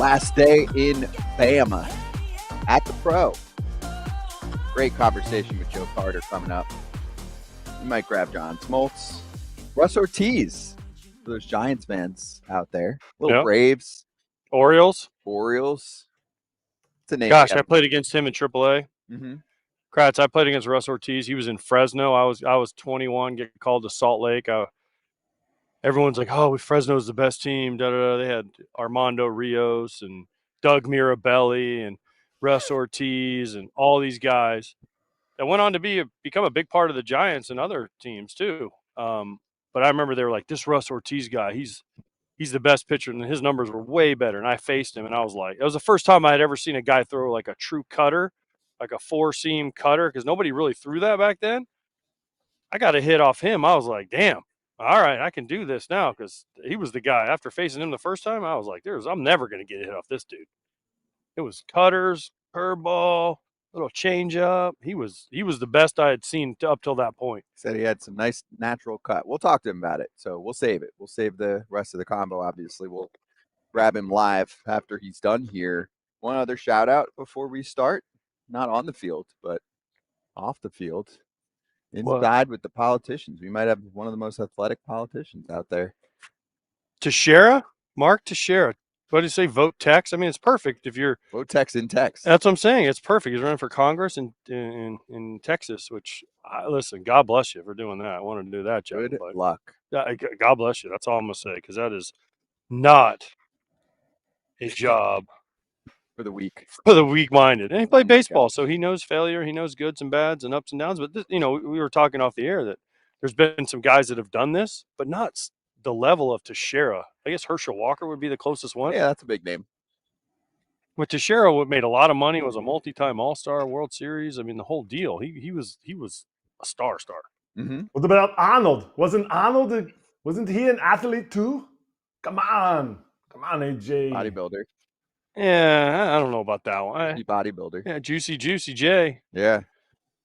Last day in Bama at the Pro. Great conversation with Joe Carter coming up. You might grab John Smoltz. Russ Ortiz, for those Giants fans out there. Little Braves. Orioles. It's a name. Gosh, I played against him in AAA. Mm-hmm. Kratz, I played against Russ Ortiz. He was in Fresno. I was 21, get called to Salt Lake. Everyone's like, oh, Fresno's the best team. Da, da, da. They had Armando Rios and Doug Mirabelli and Russ Ortiz and all these guys that went on to become a big part of the Giants and other teams too. But I remember they were like, this Russ Ortiz guy, he's the best pitcher, and his numbers were way better. And I faced him, and I was like, it was the first time I had ever seen a guy throw like a true cutter, like a four-seam cutter, because nobody really threw that back then. I got a hit off him. I was like, damn, all right, I can do this now, because he was the guy. After facing him the first time, I was like, I'm never going to get a hit off this dude. It was cutters, curveball, little changeup. He was the best I had seen up till that point. Said he had some nice natural cut. We'll talk to him about it. So we'll save it. We'll save the rest of the combo. Obviously, we'll grab him live after he's done here. One other shout out before we start, not on the field, but off the field, inside with the politicians. We might have one of the most athletic politicians out there. Mark Teixeira. What did you say? Vote Tex? I mean, it's perfect if you're vote Tex in Tex. That's what I'm saying. It's perfect. He's running for Congress in Texas, which listen, God bless you for doing that. I wanted to do that job. Good luck. God bless you. That's all I'm gonna say, because that is not a job for the weak. For the weak-minded. And he played baseball, so he knows failure. He knows goods and bads and ups and downs. But we were talking off the air that there's been some guys that have done this, but not the level of Teixeira. I guess Herschel Walker would be the closest one. Yeah, that's a big name. But Teixeira made a lot of money, was a multi-time All-Star, World Series. I mean, the whole deal. He was a star. Mm-hmm. What about Arnold? Wasn't he an athlete too? Come on, AJ. Bodybuilder. Yeah, I don't know about that one. Bodybuilder. Yeah, Juicy J. Yeah.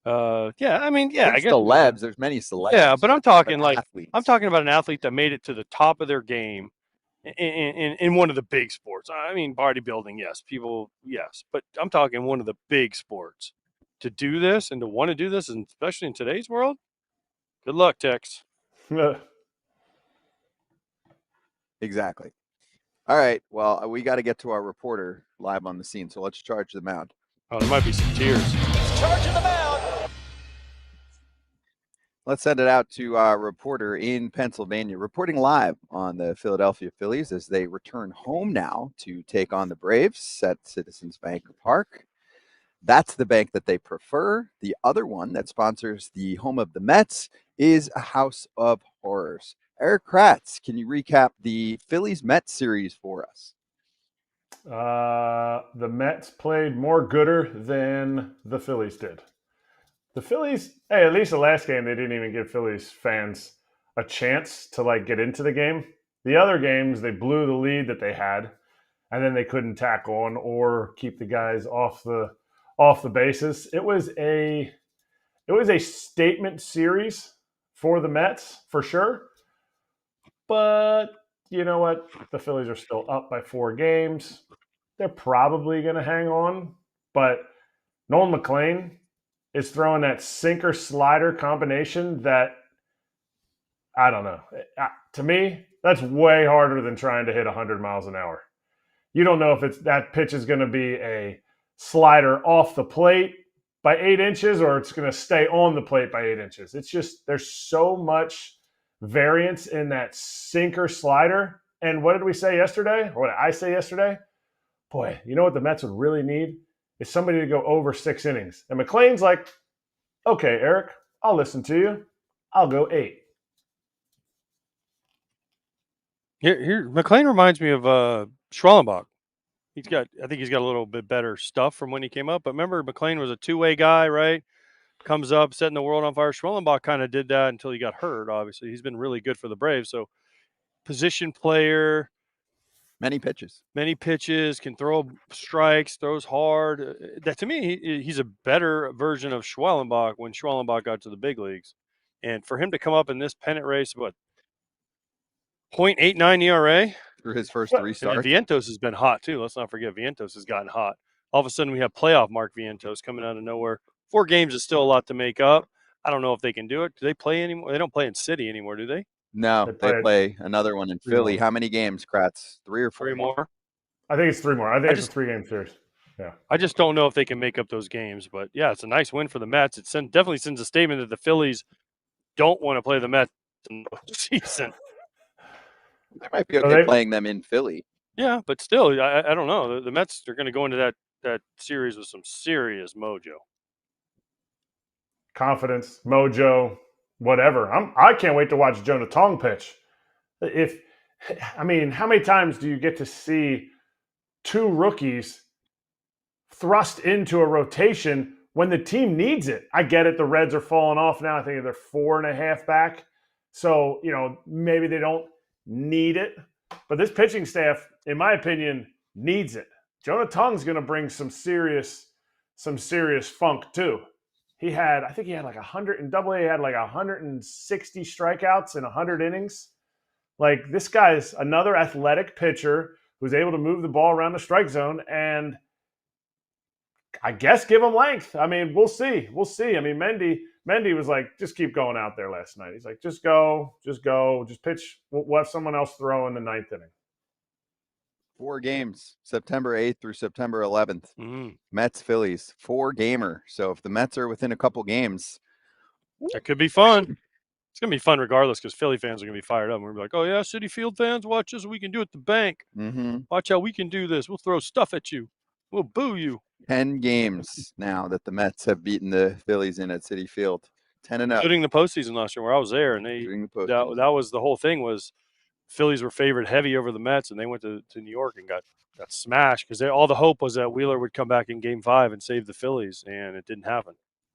I mean, yeah, I guess celebs. There's many celebs. Yeah, but I'm talking athletes. I'm talking about an athlete that made it to the top of their game in one of the big sports. I mean, bodybuilding, yes, but I'm talking one of the big sports. To do this and to want to do this, and especially in today's world, good luck, Tex. Exactly. All right. Well, we got to get to our reporter live on the scene, so let's charge the mound. Oh, there might be some tears. Charging the mound. Let's send it out to our reporter in Pennsylvania, reporting live on the Philadelphia Phillies as they return home now to take on the Braves at Citizens Bank Park. That's the bank that they prefer. The other one that sponsors the home of the Mets is a house of horrors. Erik Kratz, can you recap the Phillies-Mets series for us? The Mets played more gooder than the Phillies did. The Phillies, at least the last game, they didn't even give Phillies fans a chance to get into the game. The other games, they blew the lead that they had, and then they couldn't tack on or keep the guys off the bases. It was a statement series for the Mets for sure. But you know what? The Phillies are still up by 4 games. They're probably going to hang on. But Nolan McLean is throwing that sinker-slider combination that, I don't know. To me, that's way harder than trying to hit 100 miles an hour. You don't know if that pitch is going to be a slider off the plate by 8 inches or it's going to stay on the plate by 8 inches. It's just there's so much variance in that sinker slider. And what did we say yesterday? Or what did I say yesterday? Boy, you know what the Mets would really need? Is somebody to go over 6 innings. And McLean's like, okay, Erik, I'll listen to you. I'll go 8. Here, McLean reminds me of Schwellenbach. I think he's got a little bit better stuff from when he came up. But remember, McLean was a two-way guy, right? Comes up, setting the world on fire. Schwellenbach kind of did that until he got hurt, obviously. He's been really good for the Braves. So, position player. Many pitches, can throw strikes, throws hard. That to me, he's a better version of Schwellenbach when Schwellenbach got to the big leagues. And for him to come up in this pennant race, what, .89 ERA? through his first Well, 3 And starts. Vientos has been hot too. Let's not forget Vientos has gotten hot. All of a sudden, we have playoff Mark Vientos coming out of nowhere. 4 games is still a lot to make up. I don't know if they can do it. Do they play anymore? They don't play in City anymore, do they? No, they play another one in 3 Philly. more. How many games, Kratz? 3 or 4? 3 more. I think it's 3 more. I think it's a 3-game series. Yeah. I just don't know if they can make up those games. But yeah, it's a nice win for the Mets. It definitely sends a statement that the Phillies don't want to play the Mets in the season. They might be okay playing them in Philly. Yeah, but still, I don't know. The Mets are going to go into that series with some serious mojo. Confidence, mojo, whatever. I can't wait to watch Jonah Tong pitch. How many times do you get to see 2 rookies thrust into a rotation when the team needs it? I get it. The Reds are falling off now. I think they're 4.5 back. So, maybe they don't need it. But this pitching staff, in my opinion, needs it. Jonah Tong's going to bring some serious funk too. I think he had like 100 in Double A. He had like 160 strikeouts in 100 innings. Like, this guy's another athletic pitcher who's able to move the ball around the strike zone and I guess give him length. I mean, we'll see. I mean, Mendy was like, just keep going out there last night. He's like, just go, just pitch. We'll have someone else throw in the 9th inning. 4 games, September 8th through September 11th. Mm-hmm. Mets, Phillies, 4-gamer. So if the Mets are within a couple games, that could be fun. It's going to be fun regardless because Philly fans are going to be fired up. We're going to be like, oh, yeah, Citi Field fans, watch us. We can do it at the bank. Mm-hmm. Watch how we can do this. We'll throw stuff at you. We'll boo you. 10 games now that the Mets have beaten the Phillies in at Citi Field. 10-0. Including the postseason last year where I was there. And that was the whole thing was Phillies were favored heavy over the Mets, and they went to New York and got smashed because all the hope was that Wheeler would come back in Game 5 and save the Phillies, and it didn't happen.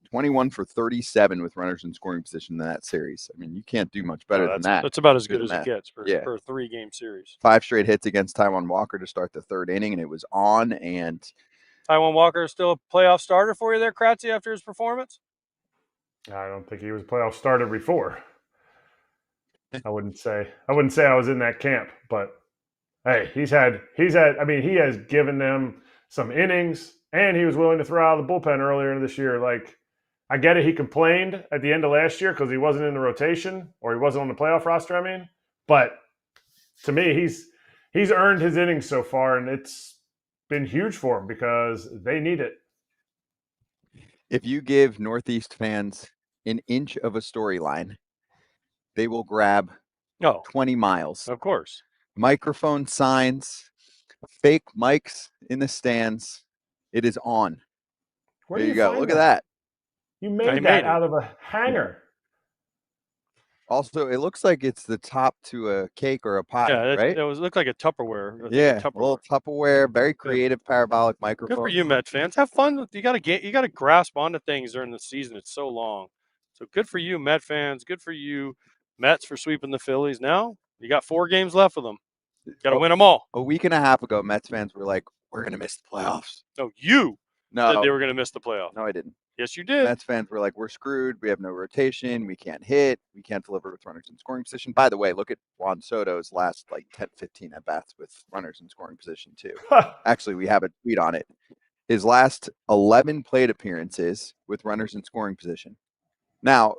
21 for 37 with runners in scoring position in that series. I mean, you can't do much better than that. That's about as good as it gets for a 3-game series. 5 straight hits against Taillon Walker to start the 3rd inning, and it was on. And Taillon Walker is still a playoff starter for you there, Kratzy, after his performance? I don't think he was a playoff starter before. I wouldn't say I was in that camp, but hey, he has given them some innings, and he was willing to throw out of the bullpen earlier this year. Like, I get it. He complained at the end of last year because he wasn't in the rotation or he wasn't on the playoff roster. But to me, he's earned his innings so far, and it's been huge for him because they need it. If you give Northeast fans an inch of a storyline, they will grab 20 miles. Of course. Microphone signs, fake mics in the stands. It is on. There you go. Look at that. You made that out of a hanger. Also, it looks like it's the top to a cake or a pie, right? It looked like a Tupperware. A little Tupperware, very creative parabolic microphone. Good for you, Met fans. Have fun. You got to grasp onto things during the season. It's so long. So good for you, Met fans. Good for you, Mets, for sweeping the Phillies. Now you got 4 games left with them. Got to win them all. A week and a half ago, Mets fans were like, "We're going to miss the playoffs." No, you said they were going to miss the playoffs. No, I didn't. Yes, you did. Mets fans were like, "We're screwed. We have no rotation. We can't hit. We can't deliver with runners in scoring position." By the way, look at Juan Soto's last 10, 15 at bats with runners in scoring position too. Actually, we have a tweet on it. His last 11 plate appearances with runners in scoring position. Now,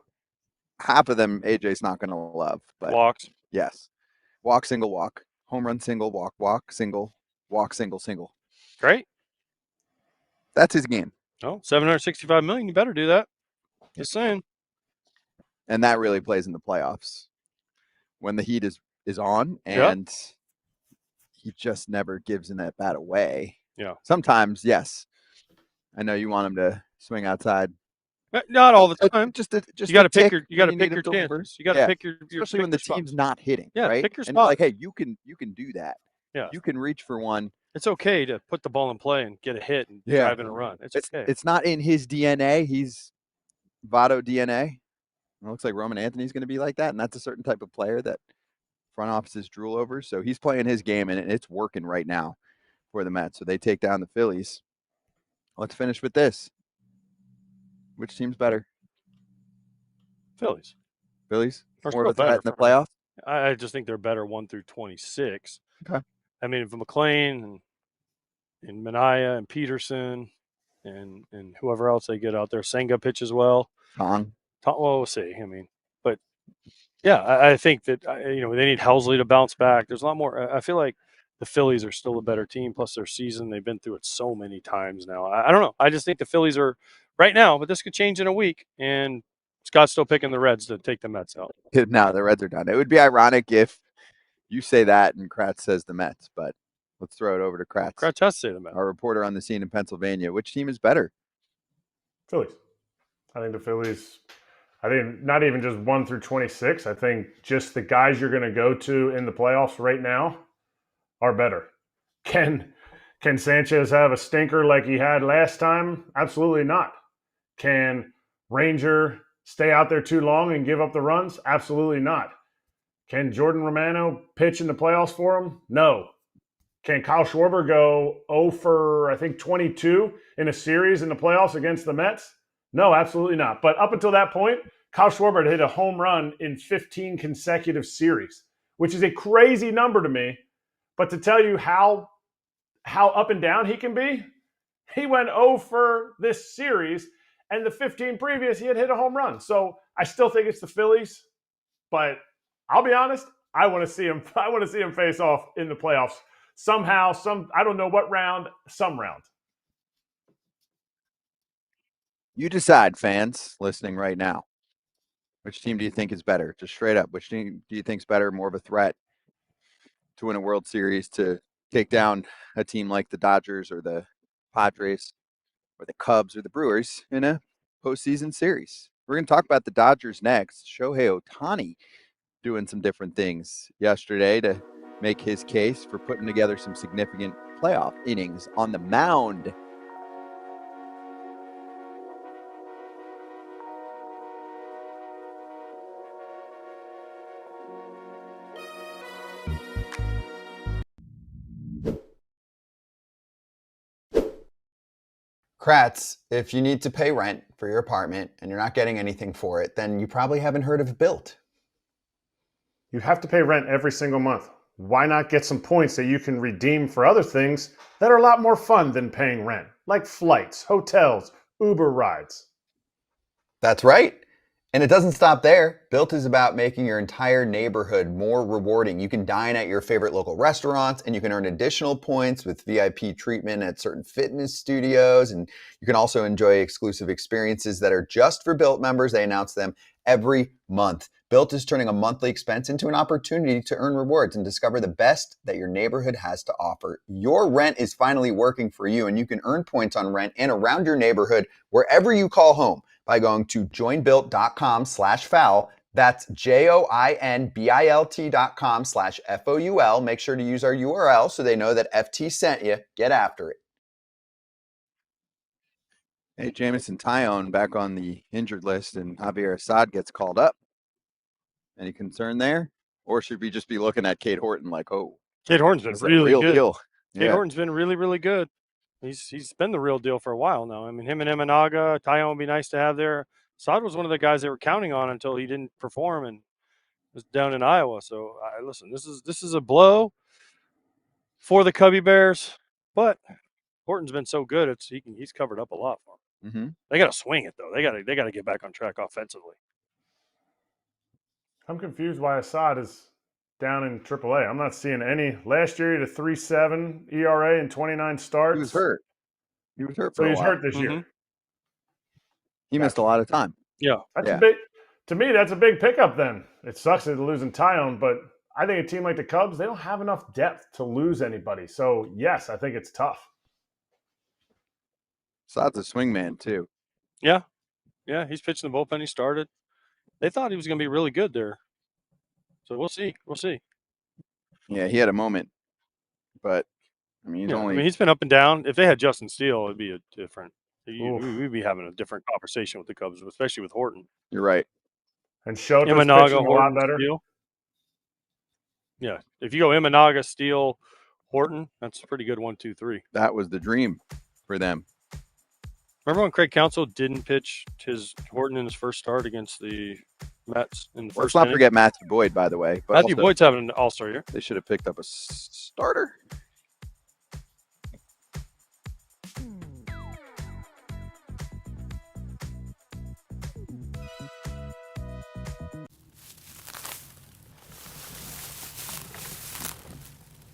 half of them AJ's not going to love, but walks. Yes, walk, single, walk, home run, single, walk, single, walk, single, single. Great. That's his game. Oh, $765 million. You better do that. Just saying. And that really plays in the playoffs when the heat is on, and he just never gives an at bat away. Yeah. Sometimes, yes. I know you want him to swing outside. Not all the time. Just you got to pick your chances. You got to pick your especially when the team's not hitting. Yeah, right? pick your spot. And like, hey, you can do that. Yeah. You can reach for one. It's okay to put the ball in play and get a hit and drive in a run. It's okay. It's not in his DNA. He's Votto DNA. It looks like Roman Anthony's going to be like that, and that's a certain type of player that front offices drool over. So he's playing his game, and it's working right now for the Mets. So they take down the Phillies. Let's finish with this. Which team's better? Phillies. Phillies? Or more of a threat in the playoffs? I just think they're better 1 through 26. Okay. I mean, for McLean and Minaya and Peterson and whoever else they get out there, Senga pitches well. Tong. Well, we'll see. I mean, but yeah, I think that they need Helsley to bounce back. There's a lot more. I feel like the Phillies are still a better team. Plus their season, they've been through it so many times now. I don't know. I just think the Phillies are right now, but this could change in a week. And Scott's still picking the Reds to take the Mets out. No, the Reds are done. It would be ironic if you say that and Kratz says the Mets, but let's throw it over to Kratz. Kratz has to say the Mets. Our reporter on the scene in Pennsylvania. Which team is better? Phillies. I think the Phillies, I think not even just 1 through 26. I think just the guys you're going to go to in the playoffs right now are better. Can Sanchez have a stinker like he had last time? Absolutely not. Can Ranger stay out there too long and give up the runs? Absolutely not. Can Jordan Romano pitch in the playoffs for him? No. Can Kyle Schwarber go 0 for, I think, 22 in a series in the playoffs against the Mets? No, absolutely not. But up until that point, Kyle Schwarber had hit a home run in 15 consecutive series, which is a crazy number to me. But to tell you how up and down he can be, he went 0 for this series, and the 15 previous, he had hit a home run. So I still think it's the Phillies, but I'll be honest, I want to see him face off in the playoffs somehow, I don't know what round, some round. You decide, fans listening right now. Which team do you think is better? Just straight up, which team do you think is better, more of a threat to win a World Series, to take down a team like the Dodgers or the Padres or the Cubs or the Brewers in a postseason series? We're going to talk about the Dodgers next. Shohei Ohtani doing some different things yesterday to make his case for putting together some significant playoff innings on the mound. Kratz, if you need to pay rent for your apartment and you're not getting anything for it, then you probably haven't heard of Built. You have to pay rent every single month. Why not get some points that you can redeem for other things that are a lot more fun than paying rent, like flights, hotels, Uber rides? That's right. And it doesn't stop there. Built is about making your entire neighborhood more rewarding. You can dine at your favorite local restaurants, and you can earn additional points with VIP treatment at certain fitness studios. And you can also enjoy exclusive experiences that are just for Built members. They announce them every month. Built is turning a monthly expense into an opportunity to earn rewards and discover the best that your neighborhood has to offer. Your rent is finally working for you, and you can earn points on rent and around your neighborhood wherever you call home by going to joinbuilt.com/foul. That's joinbilt.com/FOUL. Make sure to use our URL so they know that FT sent you. Get after it. Hey, Jameson, Taillon back on the injured list, and Javier Assad gets called up. Any concern there? Or should we just be looking at Cade Horton like, oh, Cade Horton's been really real good. deal. Cade Horton's been really, really good. He's been the real deal for a while now. I mean, him and Imanaga, Taillon would be nice to have there. Assad was one of the guys they were counting on until he didn't perform and was down in Iowa. So listen, this is a blow for the Cubby Bears, but Horton's been so good, he's covered up a lot for them. Mm-hmm. They got to swing it though. They got to get back on track offensively. I'm confused why Assad is down in AAA. I'm not seeing any. Last year he had a 3.7 ERA and 29 starts. He was hurt. He was hurt So for a he's while. hurt this year. He missed a lot of time. Yeah. That's a big, to me, that's a big pickup then. It sucks that they're losing Taillon, but I think a team like the Cubs, they don't have enough depth to lose anybody. So, yes, I think it's tough. Assad's a swingman, too. Yeah. Yeah, he's pitching the bullpen. He started. They thought he was going to be really good there. So we'll see. We'll see. Yeah, he had a moment. But, I mean, he's been up and down. If they had Justin Steele, it'd be a different. We'd be having a different conversation with the Cubs, especially with Horton. You're right. And Shota's pitching a lot better. Steele. Yeah, if you go Imanaga, Steele, Horton, that's a pretty good 1, 2, 3. That was the dream for them. Remember when Craig Counsell didn't pitch Horton in his first start against the Mets in the Let's first not inning. forget Matthew Boyd, by the way. But Matthew also, Boyd's having an all-star year. they should have picked up a starter.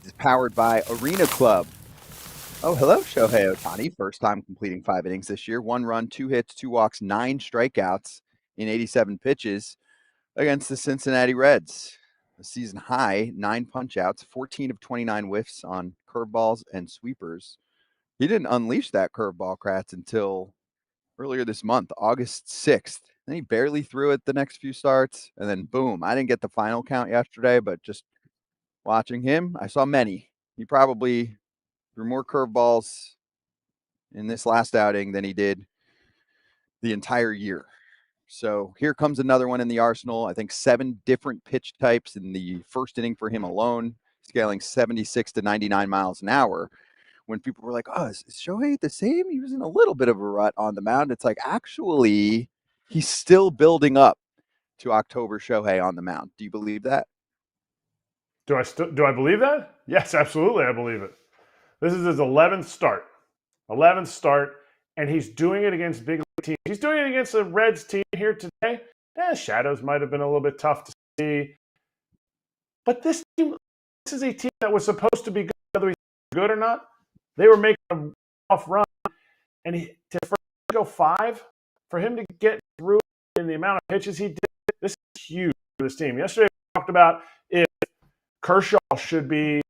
It's powered by Arena Club. Oh, hello, Shohei Ohtani. First time completing 5 innings this year. 1 run, 2 hits, 2 walks, 9 strikeouts in 87 pitches against the Cincinnati Reds. A season high, 9 punch-outs, 14 of 29 whiffs on curveballs and sweepers. He didn't unleash that curveball, Kratz, until earlier this month, August 6th. Then he barely threw it the next few starts, and then boom. I didn't get the final count yesterday, but just watching him, I saw many. He probably threw more curveballs in this last outing than he did the entire year. So here comes another one in the arsenal. I think 7 different pitch types in the first inning for him alone, scaling 76 to 99 miles an hour. When people were like, oh, is Shohei the same? He was in a little bit of a rut on the mound. It's like, actually, he's still building up to October Shohei on the mound. Do you believe that? Do I believe that? Yes, absolutely, I believe it. This is his 11th start. 11th start, and he's doing it against big league teams. He's doing it against the Reds team here today. Shadows might have been a little bit tough to see. But this team, this is a team that was supposed to be good, whether he's good or not. They were making a off run, and for him to go 5, for him to get through in the amount of pitches he did, this is huge for this team. Yesterday we talked about if Kershaw should be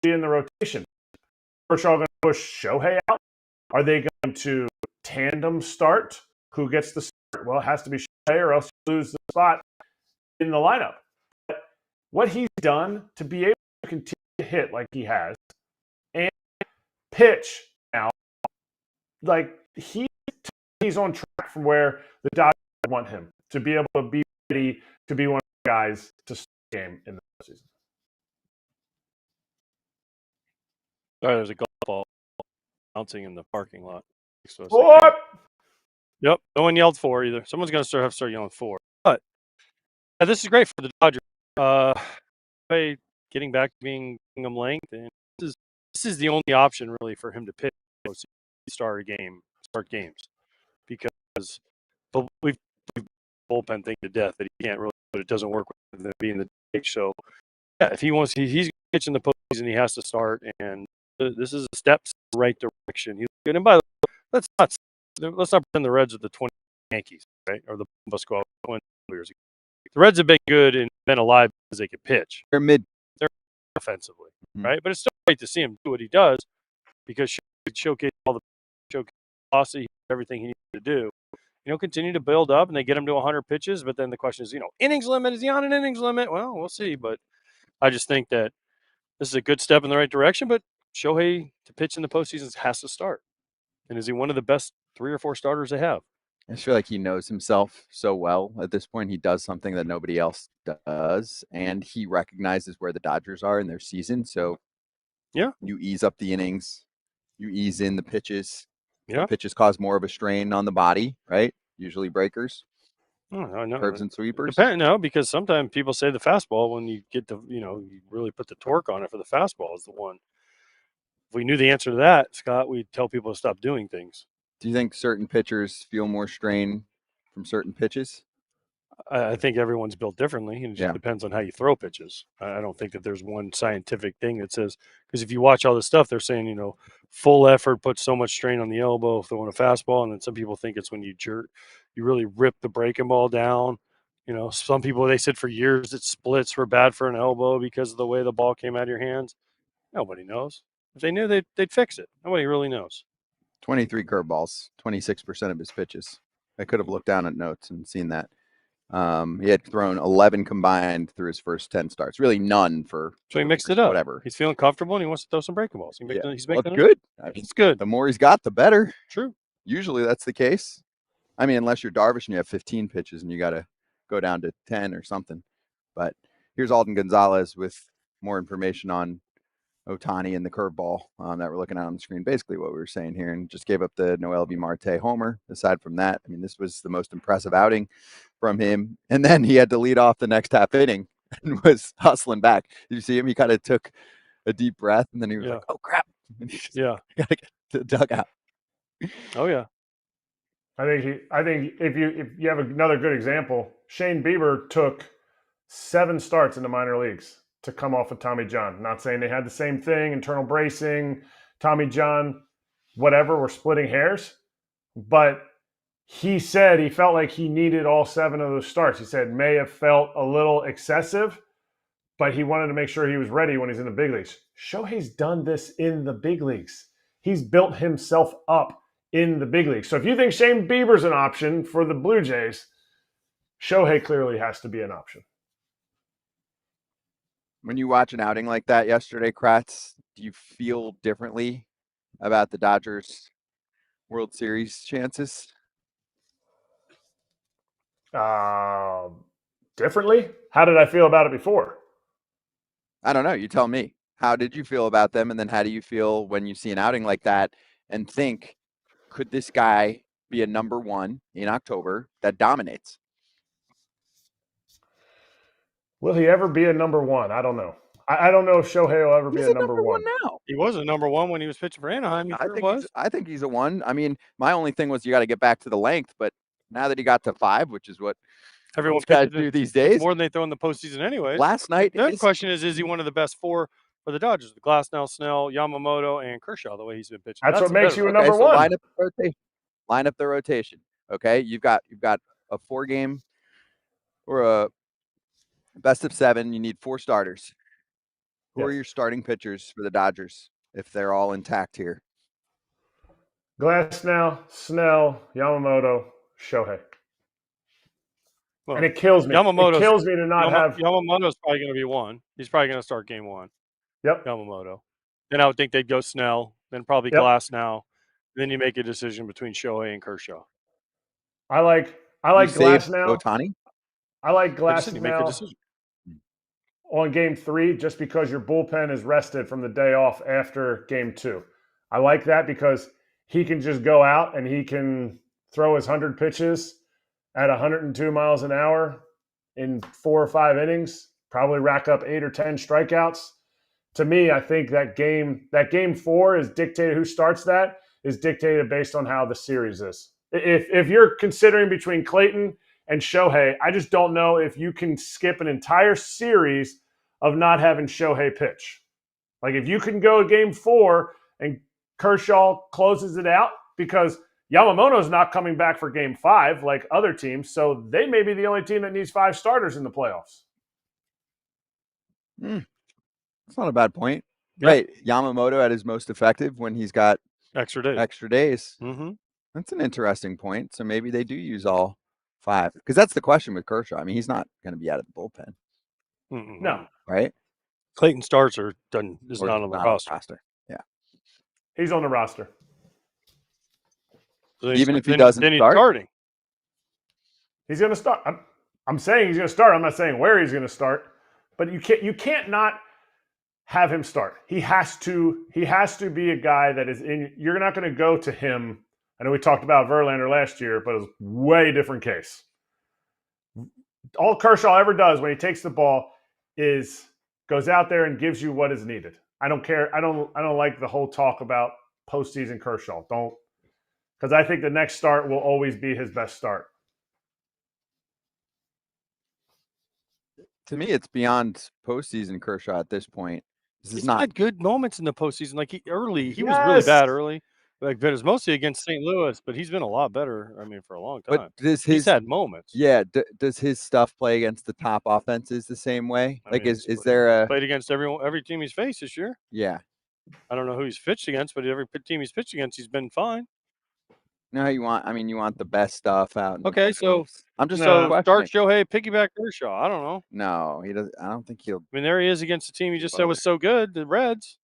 in the rotation. Kershaw going to push Shohei out? Are they going to tandem start? Who gets the start? Well, it has to be Shohei, or else you lose the spot in the lineup. But what he's done to be able to continue to hit like he has and pitch now, like he's on track from where the Dodgers want him to be able to be ready to be one of the guys to start the game in the season. All right, there's a golf ball bouncing in the parking lot. So What? Yep, no one yelled 4 either. Someone's going to have to start yelling 4. But this is great for the Dodgers. Getting back to being length, and this is the only option really for him to pitch start games, because we've bullpen thing to death that he can't really, but it doesn't work with him being the DH. So yeah, if he's pitching the postseason, he has to start, and this is a step in the right direction. He's good. And by the way, let's not pretend the Reds are the 20 Yankees, right? Or the Columbus Squad 20 years ago. The Reds have been good and been alive because they can pitch. They're Offensively, right? But it's still great to see him do what he does, because showcase velocity, everything he needs to do. Continue to build up, and they get him to 100 pitches. But then the question is, innings limit. Is he on an innings limit? Well, we'll see. But I just think that this is a good step in the right direction. But Shohei to pitch in the postseason has to start. And is he one of the best 3 or 4 starters they have? I just feel like he knows himself so well at this point. He does something that nobody else does, and he recognizes where the Dodgers are in their season. So, yeah, you ease up the innings, you ease in the pitches. Yeah, the pitches cause more of a strain on the body, right? Usually breakers, no, curves and sweepers. No, because sometimes people say the fastball, when you get the, you really put the torque on it for the fastball, is the one. If we knew the answer to that, Scott, we'd tell people to stop doing things. Do you think certain pitchers feel more strain from certain pitches? I think everyone's built differently, and it just depends on how you throw pitches. I don't think that there's one scientific thing that says, because if you watch all this stuff, they're saying, full effort puts so much strain on the elbow throwing a fastball, and then some people think it's when you really rip the breaking ball down. Some people, they said for years that splits were bad for an elbow because of the way the ball came out of your hands. Nobody knows. If they knew, they'd fix it. Nobody really knows. 23 curveballs, 26% of his pitches. I could have looked down at notes and seen that. He had thrown 11 combined through his first 10 starts. Really none for. So he mixed it up. Whatever. He's feeling comfortable and he wants to throw some breaking balls. He's making good. It's good. The more he's got, the better. True. Usually that's the case. I mean, unless you're Darvish and you have 15 pitches and you got to go down to 10 or something. But here's Alden Gonzalez with more information on Ohtani and the curveball that we're looking at on the screen. Basically what we were saying here, and just gave up the Noel V. Marte homer. Aside from that, I mean, this was the most impressive outing from him. And then he had to lead off the next half inning and was hustling back. Did you see him? He kind of took a deep breath, and then he was like, "Oh crap!" And he just got to get to the dugout. Oh yeah. I think if you have another good example, Shane Bieber took 7 starts in the minor leagues to come off of Tommy John. Not saying they had the same thing, internal bracing, Tommy John, whatever, we're splitting hairs. But he said he felt like he needed all 7 of those starts. He said may have felt a little excessive, but he wanted to make sure he was ready when he's in the big leagues. Shohei's done this in the big leagues. He's built himself up in the big leagues. So if you think Shane Bieber's an option for the Blue Jays, Shohei clearly has to be an option. When you watch an outing like that yesterday, Kratz, do you feel differently about the Dodgers World Series chances? Differently? How did I feel about it before? I don't know. You tell me. How did you feel about them? And then how do you feel when you see an outing like that and think, could this guy be a number 1 in October that dominates? Will he ever be a number 1? I don't know. I don't know if Shohei will ever be a number 1 now. He was a number 1 when he was pitching for Anaheim. I think he's a 1. I mean, my only thing was you got to get back to the length, but now that he got to 5, which is what everyone guys do these days, more than they throw in the postseason anyways. Last night, the question is he one of the best 4 for the Dodgers? The Glasnow, Snell, Yamamoto, and Kershaw. The way he's been pitching, that's what makes you a number 1. So line up the rotation. Okay, you've got a 4-game or a best of 7. You need 4 starters. Who are your starting pitchers for the Dodgers if they're all intact here? Glasnow, Snell, Yamamoto, Shohei. Well, and it kills me. It kills me to not have. Yamamoto's probably going to be 1. He's probably going to start game 1. Yep. Yamamoto. Then I would think they'd go Snell, then probably Glasnow. Then you make a decision between Shohei and Kershaw. I like Glasnow. Ohtani? I like Glasnow. You make a decision on game 3 just because your bullpen is rested from the day off after game 2. I like that because he can just go out and he can throw his 100 pitches at 102 miles an hour in 4 or 5 innings, probably rack up 8 or 10 strikeouts. To me, I think that game 4 is dictated, who starts that is dictated based on how the series is. If you're considering between Clayton and Shohei, I just don't know if you can skip an entire series of not having Shohei pitch. Like if you can go to game 4 and Kershaw closes it out because Yamamoto's not coming back for game 5 like other teams, so they may be the only team that needs 5 starters in the playoffs. That's not a bad point. Yep. Right. Yamamoto at his most effective when he's got extra days. Mm-hmm. That's an interesting point. So maybe they do use all 5 because that's the question with Kershaw. I mean, he's not going to be out of the bullpen. Mm-mm. No. Right? Clayton starts or is not on the roster. Yeah. He's on the roster. So even if he doesn't then start? He's starting. He's going to start. I'm saying he's going to start. I'm not saying where he's going to start. But you can't not have him start. He has to be a guy that is in. You're not going to go to him. I know we talked about Verlander last year, but it was a way different case. All Kershaw ever does when he takes the ball is goes out there and gives you what is needed. I don't care. I don't like the whole talk about postseason Kershaw. Don't, because I think the next start will always be his best start. To me, it's beyond postseason Kershaw at this point. He's not had good moments in the postseason. Like he was really bad early. Like it was mostly against St. Louis, but he's been a lot better. I mean, for a long time. But he's had moments. Yeah. Does his stuff play against the top offenses the same way? Is there a played against every team he's faced this year? Yeah. I don't know who he's pitched against, but every team he's pitched against, he's been fine. No, you want the best stuff out. Okay, so I'm just start Shohei, piggyback Kershaw. I don't know. No, he doesn't. I don't think he'll. I mean, there he is against the team you just said was so good, the Reds.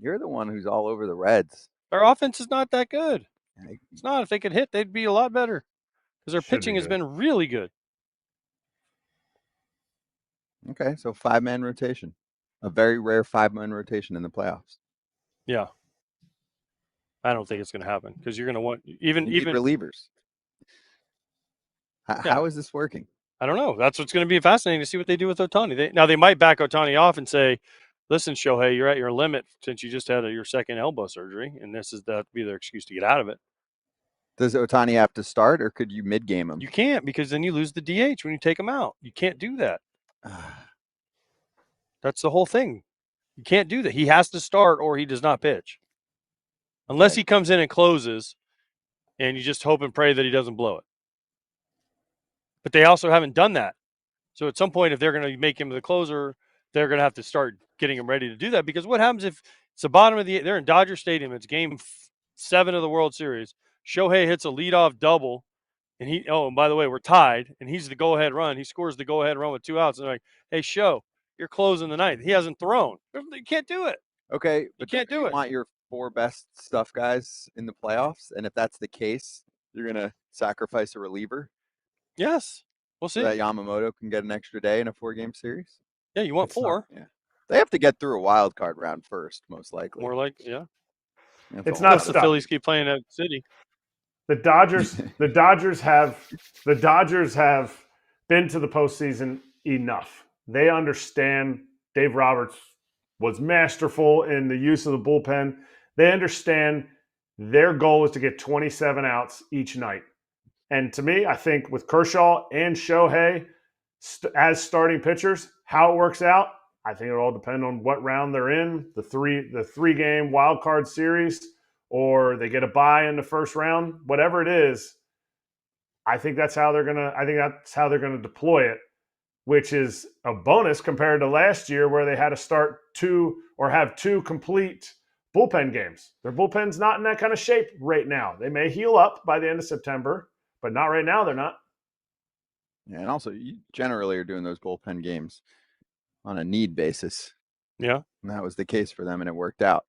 You're the one who's all over the Reds. Their offense is not that good. It's not. If they could hit, they'd be a lot better because their pitching has been really good. Okay, so 5-man rotation. A very rare 5-man rotation in the playoffs. Yeah. I don't think it's going to happen because you're going to want You need relievers. How is this working? I don't know. That's what's going to be fascinating to see what they do with Ohtani. Now, they might back Ohtani off and say, listen, Shohei, you're at your limit since you just had your second elbow surgery, and this is that be their excuse to get out of it. Does Ohtani have to start, or could you mid-game him? You can't, because then you lose the DH when you take him out. You can't do that. That's the whole thing. You can't do that. He has to start or he does not pitch. Unless he comes in and closes, and you just hope and pray that he doesn't blow it. But they also haven't done that. So at some point, if they're going to make him the closer, they're going to have to start getting him ready to do that. Because what happens if it's the bottom of the – they're in Dodger Stadium. It's game 7 of the World Series. Shohei hits a leadoff double, and and by the way, we're tied, and he's the go-ahead run. He scores the go-ahead run with 2 outs. And they're like, hey, Sho, you're closing the ninth. He hasn't thrown. You can't do it. Okay, but you can't do it. You want your 4 best stuff guys in the playoffs, and if that's the case, you're going to sacrifice a reliever? Yes. We'll see. So that Yamamoto can get an extra day in a 4-game series? Yeah, you want 4. Yeah. They have to get through a wild card round first, most likely. More like, yeah. It's not the Phillies keep playing at City. The Dodgers have been to the postseason enough. They understand Dave Roberts was masterful in the use of the bullpen. They understand their goal is to get 27 outs each night. And to me, I think with Kershaw and Shohei as starting pitchers, how it works out, I think it'll all depend on what round they're in, the 3-game wild card series, or they get a bye in the first round. Whatever it is, I think that's how they're gonna deploy it, which is a bonus compared to last year where they had to start 2 or have 2 complete bullpen games. Their bullpen's not in that kind of shape right now. They may heal up by the end of September, but not right now. They're not. Yeah, and also, you generally are doing those bullpen games on a need basis. Yeah. And that was the case for them, and it worked out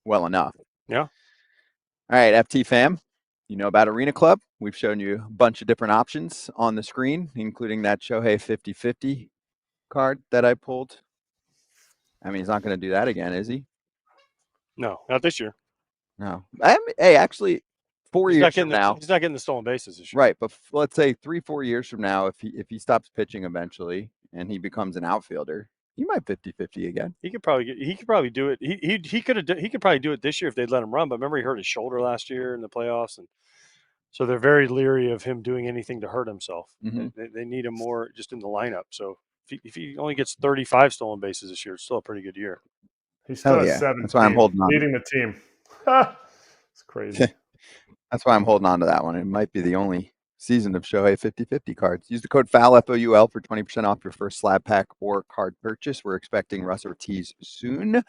well enough. Yeah. All right, FT fam, you know about Arena Club. We've shown you a bunch of different options on the screen, including that Shohei 50-50 card that I pulled. I mean, he's not going to do that again, is he? No, not this year. No. Hey, actually, 4 years from now, he's not getting the stolen bases this year. Right, but let's say 3-4 years from now, if he stops pitching eventually and he becomes an outfielder, he might 50-50 again. He could probably do it. He could probably do it this year if they'd let him run. But remember, he hurt his shoulder last year in the playoffs, and so they're very leery of him doing anything to hurt himself. Mm-hmm. They need him more just in the lineup. So if he only gets 35 stolen bases this year, it's still a pretty good year. He's still at 7. That's why I'm holding on. Leading the team. It's crazy. That's why I'm holding on to that one. It might be the only season of Shohei 50-50 cards. Use the code FOUL, FOUL, for 20% off your first slab pack or card purchase. We're expecting Russ Ortiz soon.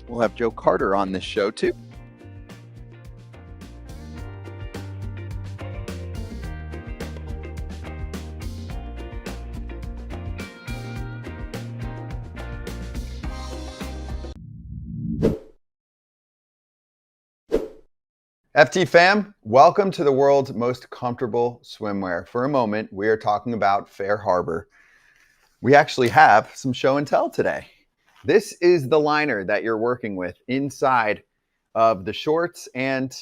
We'll have Joe Carter on this show, too. FT fam, welcome to the world's most comfortable swimwear. For a moment, we are talking about Fair Harbor. We actually have some show and tell today. This is the liner that you're working with inside of the shorts and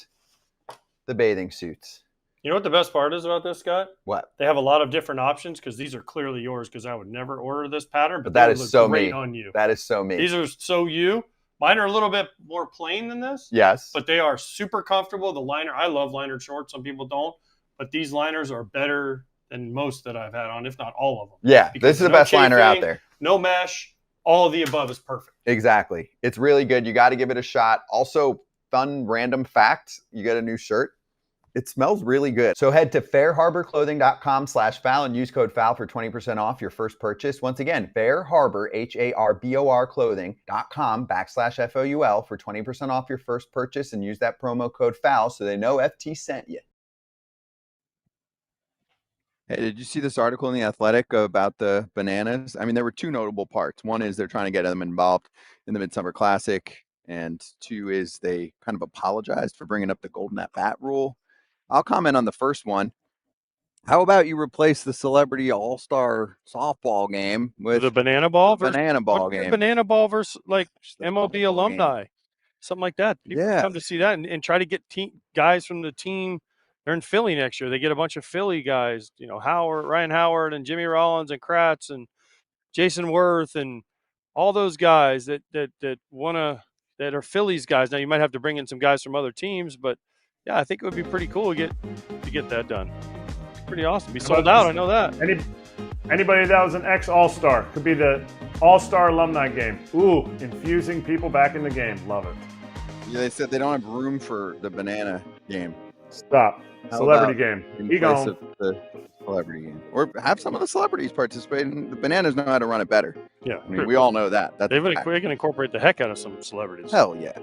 the bathing suits. You know what the best part is about this, Scott? What? They have a lot of different options because these are clearly yours because I would never order this pattern. But that is so great me. On you. That is so me. These are so you. Mine are a little bit more plain than this. Yes. But they are super comfortable. The liner, I love liner shorts. Some people don't. But these liners are better than most that I've had on, if not all of them. Yeah, this is the best liner out there. No mesh. All of the above is perfect. Exactly. It's really good. You got to give it a shot. Also, fun random fact, you get a new shirt. It smells really good. So head to fairharborclothing.com/foul and use code FOUL for 20% off your first purchase. Once again, fairharbor, HARBOR clothing.com/FOUL for 20% off your first purchase and use that promo code FOUL so they know FT sent you. Hey, did you see this article in The Athletic about the Bananas? I mean, there were 2 notable parts. One is they're trying to get them involved in the Midsummer Classic, and 2 is they kind of apologized for bringing up the golden at bat rule. I'll comment on the first one. How about you replace the celebrity all-star softball game with the banana ball the banana ball game? Banana ball versus like The MLB softball alumni, something like that. People Yeah. come to see that and try to get guys from the team. They're in Philly next year. They get a bunch of Philly guys, Ryan Howard and Jimmy Rollins and Kratz and Jason Worth and all those guys that are Phillies guys. Now you might have to bring in some guys from other teams, but yeah, I think it would be pretty cool to get that done. Pretty awesome. Be sold out. I know that. Anybody that was an ex-All-Star. Could be the All-Star alumni game. Ooh, infusing people back in the game. Love it. Yeah, they said they don't have room for the banana game. Stop. How Celebrity about game. In Keep place going. of the celebrity game. Or have some of the celebrities participate. And the bananas know how to run it better. Yeah. I mean, we all know that. That's they can incorporate the heck out of some celebrities. Hell yeah.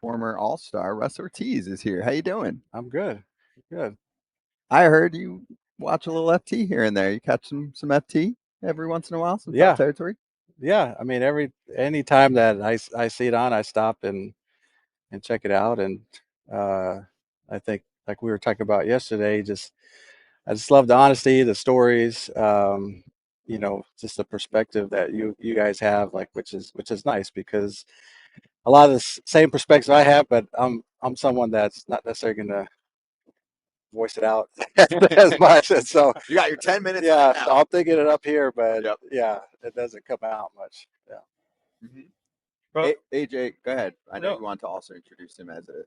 Former All-Star Russ Ortiz is here. How you doing? I'm good. Good. I heard you watch a little FT here and there. You catch some FT every once in a while, some Yeah. top territory. Yeah. I mean, any time that I see it on, I stop and check it out. And I think, like we were talking about yesterday, I just love the honesty, the stories, just the perspective that you guys have, like which is nice, because a lot of the same perspectives I have, but I'm someone that's not necessarily gonna voice it out as much. And so You got your 10 minutes. yeah, right now. so I'm thinking it up here, but Yep. yeah, it doesn't come out much. Yeah. Bro, AJ, go ahead. I know No. you want to also introduce him as a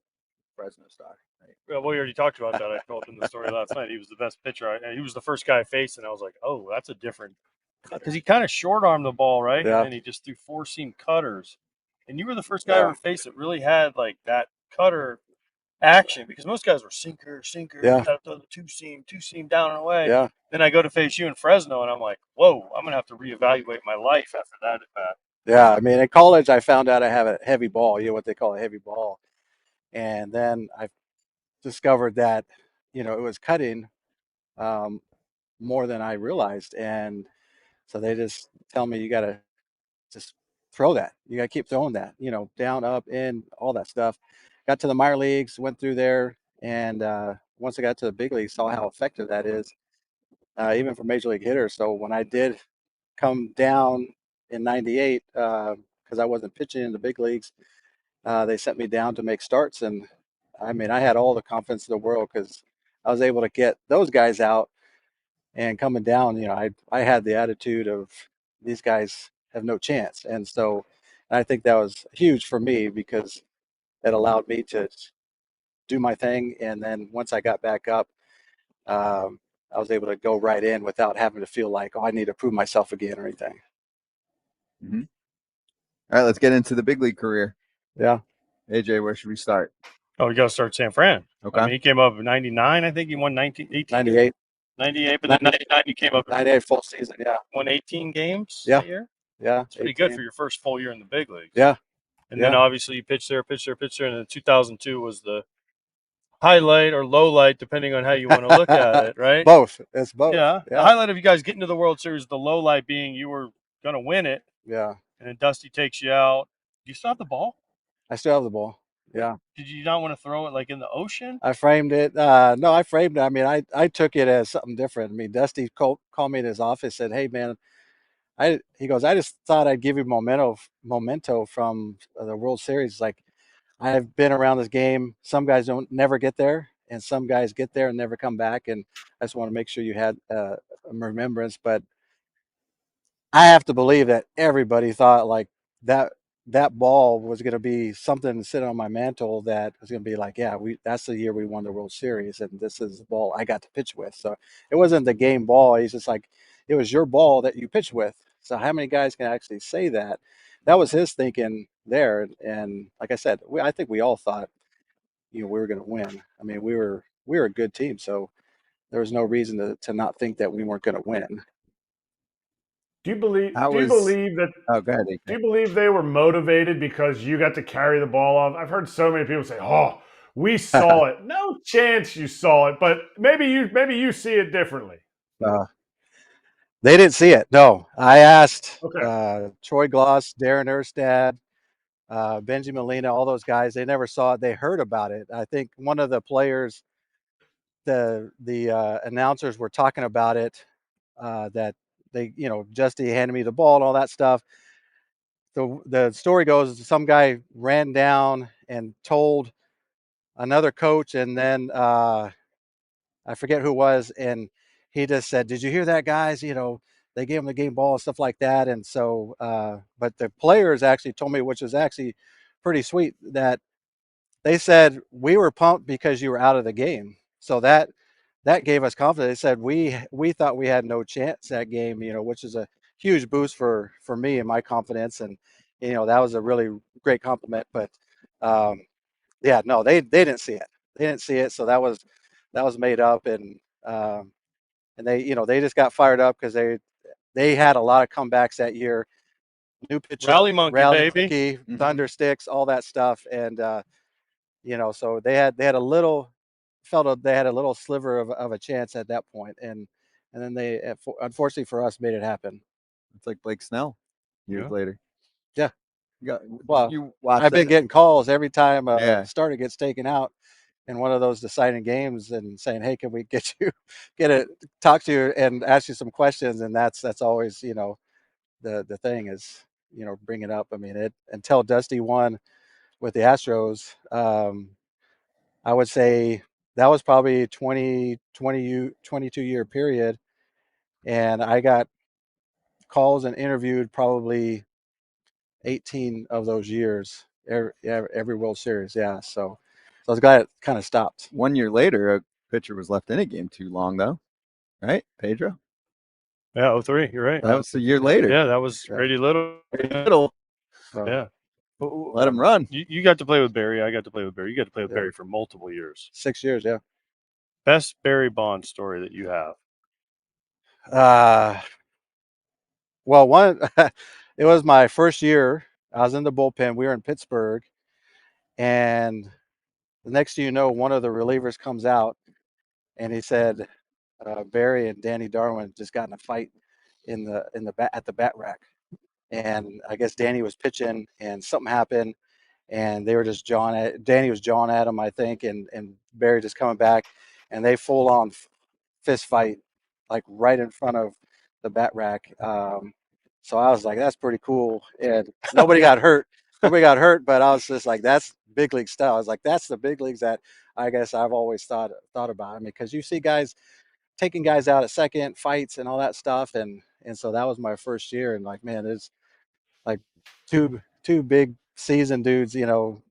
Fresno star. Right? well, we already talked about that. I told him the story last night. He was the best pitcher. And he was the first guy I faced, and I was like, oh, that's a different cut. Because he kind of short-armed the ball, right? Yeah. And then he just threw four-seam cutters. And you were the first guy I ever faced that really had, like, that cutter action, because most guys were sinker, Yeah. got to throw the two-seam down and away. Yeah. Then I go to face you in Fresno, and I'm like, whoa, I'm going to have to reevaluate my life after that at bat. Yeah. I mean, in college, I found out I have a heavy ball, what they call a heavy ball. And then I discovered that, it was cutting more than I realized. And so they just tell me, you got to just throw that. You got to keep throwing that, down, up, in, all that stuff. Got to the minor leagues, went through there. And once I got to the big leagues, saw how effective that is, even for major league hitters. So when I did come down in '98, because I wasn't pitching in the big leagues, they sent me down to make starts. And I mean, I had all the confidence in the world, because I was able to get those guys out. And coming down, I had the attitude of, these guys have no chance. And so I think that was huge for me, because it allowed me to do my thing. And then once I got back up, I was able to go right in without having to feel like, oh, I need to prove myself again or anything. Mm-hmm. All right, let's get into the big league career. Yeah. AJ, where should we start? Oh, we got to start San Fran. Okay. I mean, he came up in 99, I think. He won 98. 98, but then 99 he came up 98 full season, yeah. Won 18 games Yeah. that year. Yeah. It's pretty good for your first full year in the big leagues. Yeah. And then obviously you pitched there, and then 2002 was the highlight or low light, depending on how you want to look at it, right? Both. It's both. Yeah. The highlight of you guys getting to the World Series, the low light being you were going to win it. Yeah. And then Dusty takes you out. Do you still have the ball? I still have the ball. Yeah. Did you not want to throw it like in the ocean? I framed it. No, I framed it. I mean, I took it as something different. I mean, Dusty called me in his office, said, "Hey, man," he goes, "I just thought I'd give you memento from the World Series. Like, I've been around this game. Some guys never get there, and some guys get there and never come back. And I just want to make sure you had a remembrance." But I have to believe that everybody thought like that that ball was going to be something sitting on my mantle that was going to be like, yeah, that's the year we won the World Series, and this is the ball I got to pitch with. So it wasn't the game ball. He's just like, it was your ball that you pitched with. So how many guys can actually say that? That was his thinking there. And like I said, I think we all thought, we were going to win. I mean, we were a good team, so there was no reason to not think that we weren't going to win. Do you believe? How Do you was? believe that? Oh, go ahead. Do you believe they were motivated because you got to carry the ball off? I've heard so many people say, "Oh, we saw it." No chance you saw it, but maybe you see it differently. They didn't see it. No, I asked Okay. Troy Gloss, Darren Erstad, Benji Molina, all those guys. They never saw it. They heard about it. I think one of the players, the announcers were talking about it. That they, Justy handed me the ball and all that stuff. The story goes, some guy ran down and told another coach, and then I forget who it was, and he just said, "Did you hear that, guys? They gave him the game ball and stuff like that." And so, but the players actually told me, which was actually pretty sweet, that they said we were pumped because you were out of the game. So that gave us confidence. They said we thought we had no chance that game, which is a huge boost for me and my confidence. And that was a really great compliment. But yeah, no, they didn't see it. They didn't see it. So that was made up, and they just got fired up because they had a lot of comebacks that year. New pitcher, Rally monkey, rally baby. monkey, thunder sticks, all that stuff, and so they had a little they had a little sliver of a chance at that point, and then they, unfortunately for us, made it happen. It's like Blake Snell years later. Yeah. Did Well, you watch I've been that? getting calls every time a Yeah. starter gets taken out in one of those deciding games and saying, "Hey, can we talk to you and ask you some questions?" And that's always the thing is bring it up. I mean, until Dusty won with the Astros, I would say that was probably 22-year period, and I got calls and interviewed probably 18 of those years, every World Series. Yeah, so I was glad it kind of stopped. 1 year later, a pitcher was left in a game too long, though, right, Pedro? Yeah, 03. You're right. That was a year later. Yeah, that was Grady Little. Little, Yeah. let him run. You got to play with Barry. I got to play with Barry. You got to play with Barry for multiple years. 6 years, yeah. Best Barry Bonds story that you have? Well, one, it was my first year. I was in the bullpen. We were in Pittsburgh, and the next thing you know, one of the relievers comes out, and he said, Barry and Danny Darwin just got in a fight at the bat rack, and I guess Danny was pitching, and something happened, and they were just Danny was jawing at him, I think, and Barry just coming back, and they full on fist fight, like right in front of the bat rack. So I was like, that's pretty cool, and nobody got hurt. Nobody got hurt, but I was just like, that's big league style. I was like, that's the big leagues that I guess I've always thought about. I mean, because you see guys taking guys out at second, fights and all that stuff, and so that was my first year, and like, man, it's like two big seasoned dudes,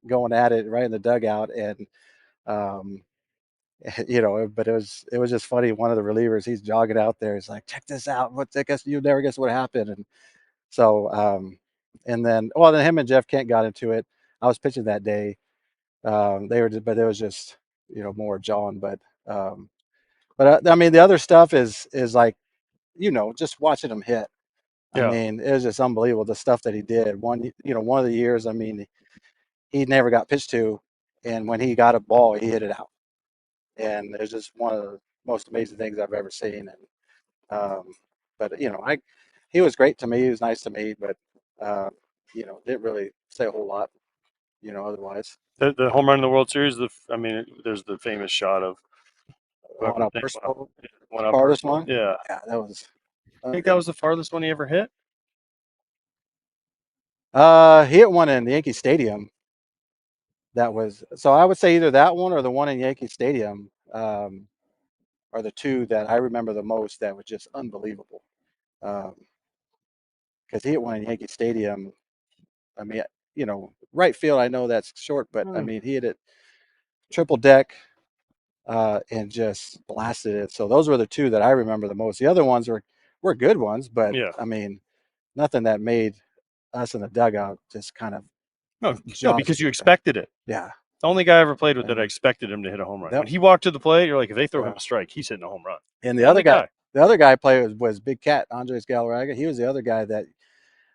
going at it right in the dugout, and um, but it was just funny. One of the relievers, he's jogging out there. He's like, check this out. I guess you never guess what happened. And so, and then him and Jeff Kent got into it. I was pitching that day. But it was just, more John. But I mean, the other stuff is like, just watching him hit. I mean, it was just unbelievable the stuff that he did. One of the years, I mean, he never got pitched to, and when he got a ball, he hit it out. And it's just one of the most amazing things I've ever seen. And but he was great to me. He was nice to me, but didn't really say a whole lot, otherwise. The home run in the World Series. There's the famous shot of On a personal, one farthest one. Yeah, that was. I think that was the farthest one he ever hit. He hit one in Yankee Stadium. That was, so I would say either that one or the one in Yankee Stadium are the two that I remember the most. That was just unbelievable. Because he hit one in Yankee Stadium. I mean, right field. I know that's short, but I Mm. mean, he hit it triple deck and just blasted it. So those were the two that I remember the most. The other ones were good ones, but Yeah. I mean, nothing that made us in the dugout just kind of No, because you expected it. Yeah. The only guy I ever played with that I expected him to hit a home run. That- When he walked to the plate, you're like, if they throw Yeah. him a strike, he's hitting a home run. And the Only other guy played was Big Cat, Andres Galarraga. He was the other guy that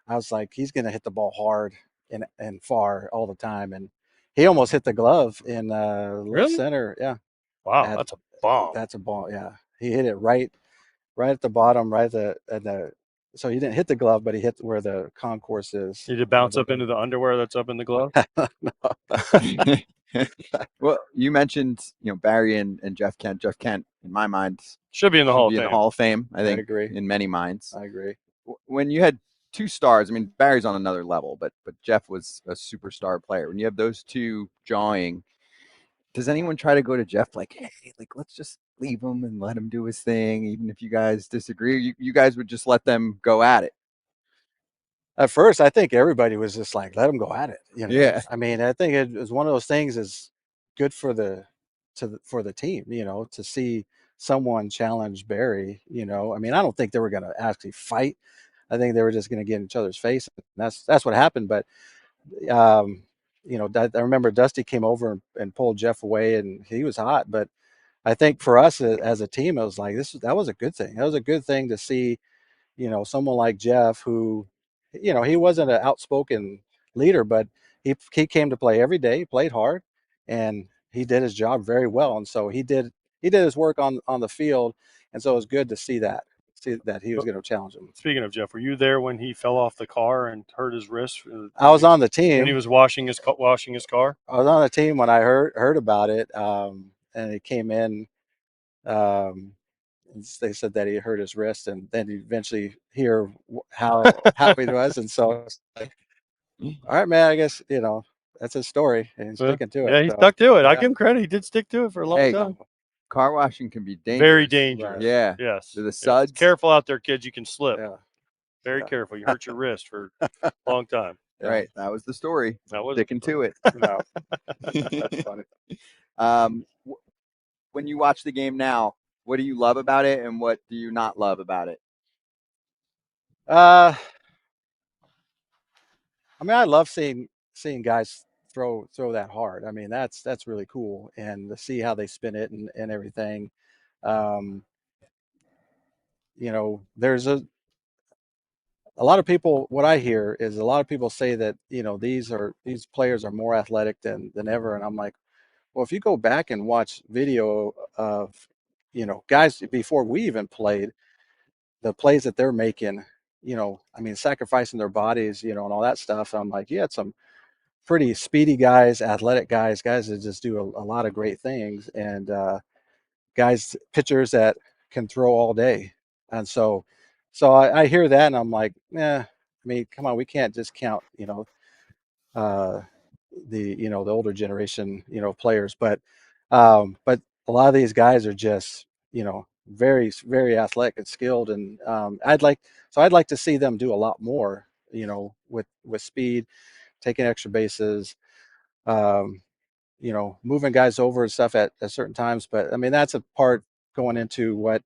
I was like, he's going to hit the ball hard and far all the time. And he almost hit the glove in left Really? center. Yeah. Wow, that's a bomb. That's a ball. Yeah. He hit it right at the bottom, right at the so he didn't hit the glove, but he hit where the concourse is. Did it bounce up into the underwear that's up in the glove? Well, you mentioned Barry and Jeff Kent. Jeff Kent, in my mind, should be in the Hall of in Fame. the Hall of Fame. I think agree. in many minds. I agree. When you had two stars, I mean Barry's on another level, but Jeff was a superstar player. When you have those two jawing, does anyone try to go to Jeff like, hey, like let's just leave him and let him do his thing, even if you guys disagree? You guys would just let them go at it? At first, I think everybody was just like, let him go at it. Yeah. I mean, I think it was one of those things is good for the team, to see someone challenge Barry, I mean, I don't think they were going to actually fight. I think they were just going to get in each other's face. And that's what happened. But, I remember Dusty came over and pulled Jeff away and he was hot. But I think for us as a team, it was like, that was a good thing. That was a good thing to see, someone like Jeff who, he wasn't an outspoken leader, but he came to play every day, he played hard, and he did his job very well. And so he did his work on the field. And so it was good to see that he was going to challenge him. Speaking of Jeff, were you there when he fell off the car and hurt his wrist? I was on the team when he was washing his car. I was on the team when I heard about it, and he came in. They said that he hurt his wrist, and then you eventually hear how happy he was. And so, like, all right, man, I guess that's his story, and he's sticking to it. Yeah, he stuck to it. I give him credit; he did stick to it for a long time. Car washing can be dangerous. Very dangerous. Right. Yeah. Yes. The suds. Careful out there, kids. You can slip. Yeah. Very careful. You hurt your wrist for a long time. Yeah. Right. That was the story. That was sticking to it. No. That's funny. When you watch the game now, what do you love about it, and what do you not love about it? I mean, I love seeing guys throw that hard. I mean, that's really cool, and to see how they spin it and everything. There's a lot of people. What I hear is a lot of people say that these players are more athletic than ever, and I'm like, well, if you go back and watch video of guys before we even played, the plays that they're making, I mean, sacrificing their bodies, and all that stuff. I'm like, you had some pretty speedy guys, athletic guys that just do a lot of great things, and pitchers that can throw all day. And so I hear that, and I'm like, I mean, come on, we can't just count, the older generation, players, but a lot of these guys are just, very, very athletic and skilled, and I'd like to see them do a lot more, with speed, taking extra bases, moving guys over and stuff at certain times. But I mean, that's a part going into what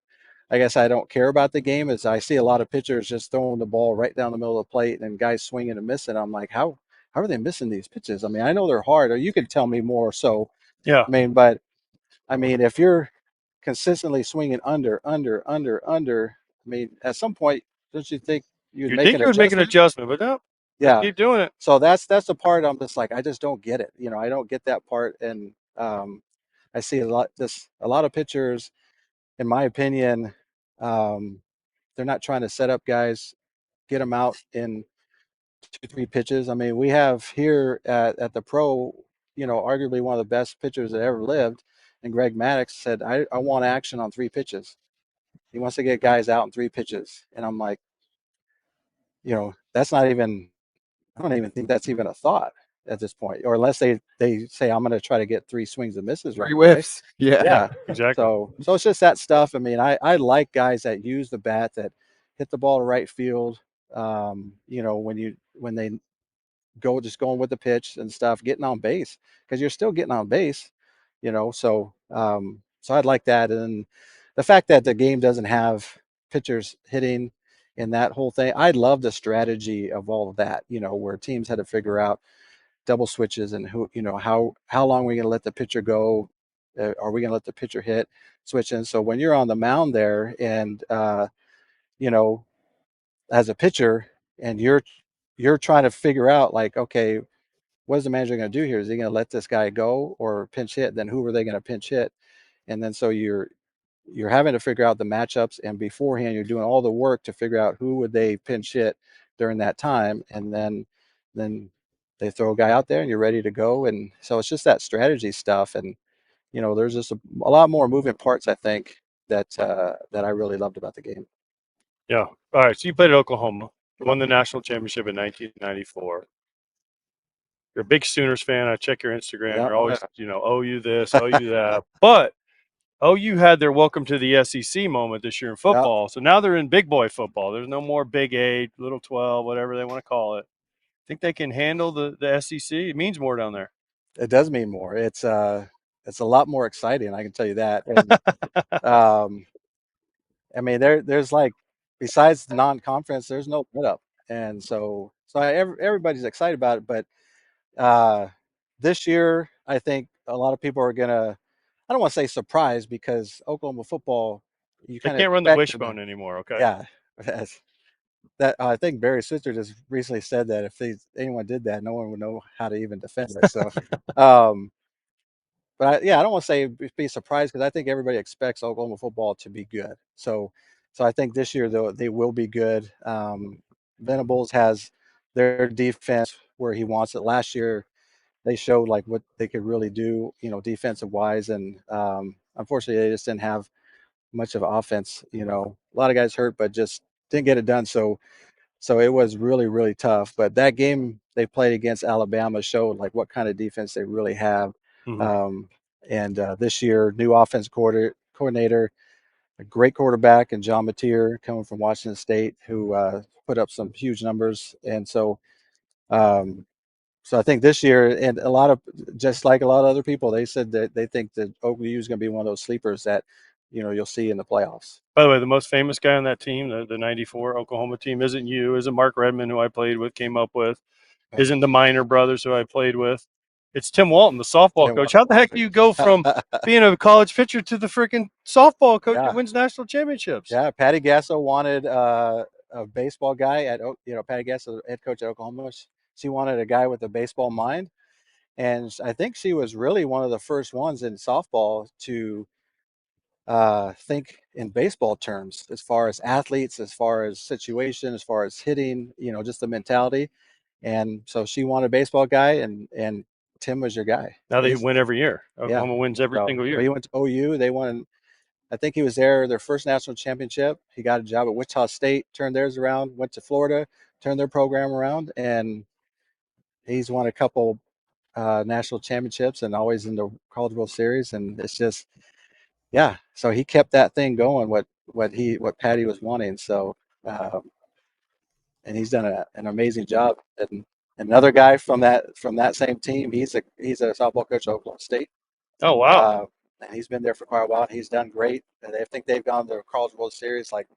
I guess I don't care about the game is I see a lot of pitchers just throwing the ball right down the middle of the plate and guys swinging and missing. I'm like, how are they missing these pitches? I mean, I know they're hard, or you can tell me more. So, yeah, I mean, if you're consistently swinging under, I mean, at some point, don't you think you'd make an adjustment? But no, yeah, keep doing it. So that's the part I'm just like, I just don't get it. I don't get that part, and I see a lot of pitchers, in my opinion, they're not trying to set up guys, get them out in 2-3 pitches. I mean, we have here at the Pro, arguably one of the best pitchers that ever lived, and Greg Maddux said, I want action on 3 pitches. He wants to get guys out in 3 pitches, and I'm like, that's not even. I don't even think that's even a thought at this point, or unless they say I'm going to try to get 3 swings and misses, 3 whiffs. Yeah, exactly. So it's just that stuff. I mean, I like guys that use the bat, that hit the ball to right field. When they just going with the pitch and stuff, getting on base, because you're still getting on base, So so I'd like that, and the fact that the game doesn't have pitchers hitting in that whole thing, I love the strategy of all of that. Where teams had to figure out double switches and how long are we going to let the pitcher go? Are we going to let the pitcher hit, switch in? So when you're on the mound there, and you know, as a pitcher, and you're trying to figure out, like, okay, what is the manager going to do here? Is he going to let this guy go or pinch hit? Then who are they going to pinch hit? And then so you're having to figure out the matchups, and beforehand you're doing all the work to figure out who would they pinch hit during that time, and then they throw a guy out there and you're ready to go. And so it's just that strategy stuff, and there's just a lot more moving parts, I think, that I really loved about the game. Yeah. All right. So you played at Oklahoma, won the national championship in 1994. You're a big Sooners fan. I check your Instagram. Yeah. You're always, OU this, OU that. But OU had their welcome to the SEC moment this year in football. So now they're in big boy football. There's no more Big 8, Little 12, whatever they want to call it. Think they can handle the SEC? It means more down there. It does mean more. It's a lot more exciting, I can tell you that. And I mean, there's like, besides the non-conference, there's no let up, and so everybody's excited about it. But this year, I think a lot of people are gonna, I don't want to say surprised, because Oklahoma football, you They kind of can't run the expect them wishbone anymore, okay? Yeah, that I think Barry Switzer just recently said that if anyone did that, no one would know how to even defend it. So, but I don't want to say be surprised, because I think everybody expects Oklahoma football to be good. So I think this year, though, they will be good. Venables has their defense where he wants it. Last year, they showed like what they could really do, defensive wise, and unfortunately, they just didn't have much of offense. A lot of guys hurt, but just didn't get it done. So it was really, really tough. But that game they played against Alabama showed like what kind of defense they really have. Mm-hmm. And this year, new offense coordinator, a great quarterback, and John Mateer coming from Washington State, who put up some huge numbers. And so I think this year, and just like a lot of other people, they said that they think that OU is going to be one of those sleepers that you'll see in the playoffs. By the way, the most famous guy on that team, the 94 Oklahoma team, isn't you, isn't Mark Redmond, who I played with, came up with, isn't the Minor brothers, who I played with. It's Tim Walton, the softball coach. How the heck do you go from being a college pitcher to the freaking softball coach that wins national championships? Yeah, Patty Gasso wanted a baseball guy Patty Gasso, head coach at Oklahoma. She wanted a guy with a baseball mind, and I think she was really one of the first ones in softball to think in baseball terms, as far as athletes, as far as situation, as far as hitting, just the mentality. And so she wanted a baseball guy, and Tim was your guy. Now they win every year. Oklahoma wins every single year. He went to OU. They won. I think he was there their first national championship. He got a job at Wichita State, turned theirs around, went to Florida, turned their program around, and he's won a couple national championships and always in the College World Series. And it's just, yeah. So he kept that thing going, what Patty was wanting. So, and he's done an amazing job. And another guy from that same team, he's a softball coach at Oklahoma State. Oh, wow. And he's been there for quite a while. He's done great. And I think they've gone to the College World Series like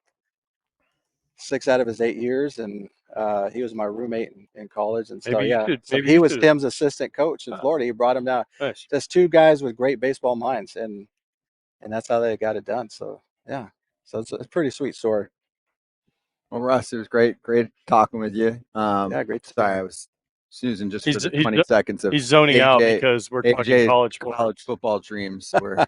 6 out of his 8 years. And he was my roommate in college. And so, he was Tim's assistant coach in Florida. He brought him down. Nice. Just two guys with great baseball minds. And that's how they got it done. So, yeah. So it's a pretty sweet story. Well, Russ, it was great talking with you. Great. Sorry, I was snoozing just for the 20 seconds of he's zoning out because we're talking college football dreams. We're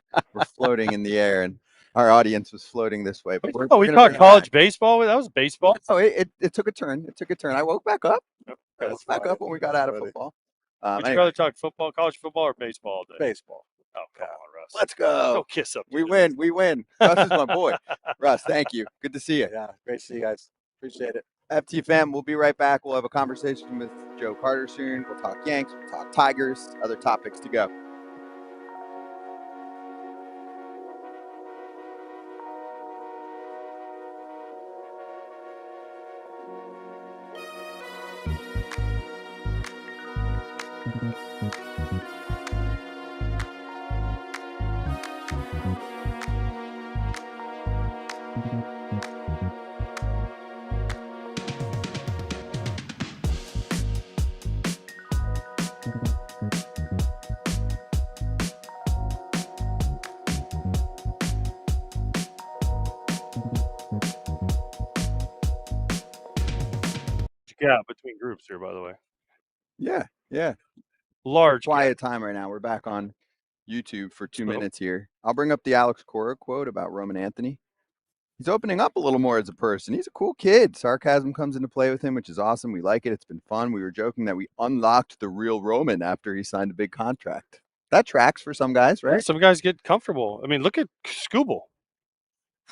floating in the air, and our audience was floating this way. But we talked college baseball. That was baseball. Oh, it took a turn. It took a turn. I woke back up. I woke back up when we got out of football. Would you rather talk football, college football, or baseball all day? Baseball. Oh, come on, Russ. Let's go. Go kiss up. We win. Russ is my boy. Russ, thank you. Good to see you. Yeah, great to see you guys. Appreciate it. FT fam, we'll be right back. We'll have a conversation with Joe Carter soon. We'll talk Yanks, we'll talk Tigers, other topics to go. gap between groups here, by the way. Yeah. Large Quiet gap. time right now. We're back on YouTube for 2 So- minutes here. I'll bring up the Alex Cora quote about Roman Anthony. He's opening up a little more as a person. He's a cool kid. Sarcasm comes into play with him, which is awesome. We like it. It's been fun. We were joking that we unlocked the real Roman after he signed a big contract. That tracks for some guys, Yeah, right? some guys get comfortable. I mean, look at Skubal.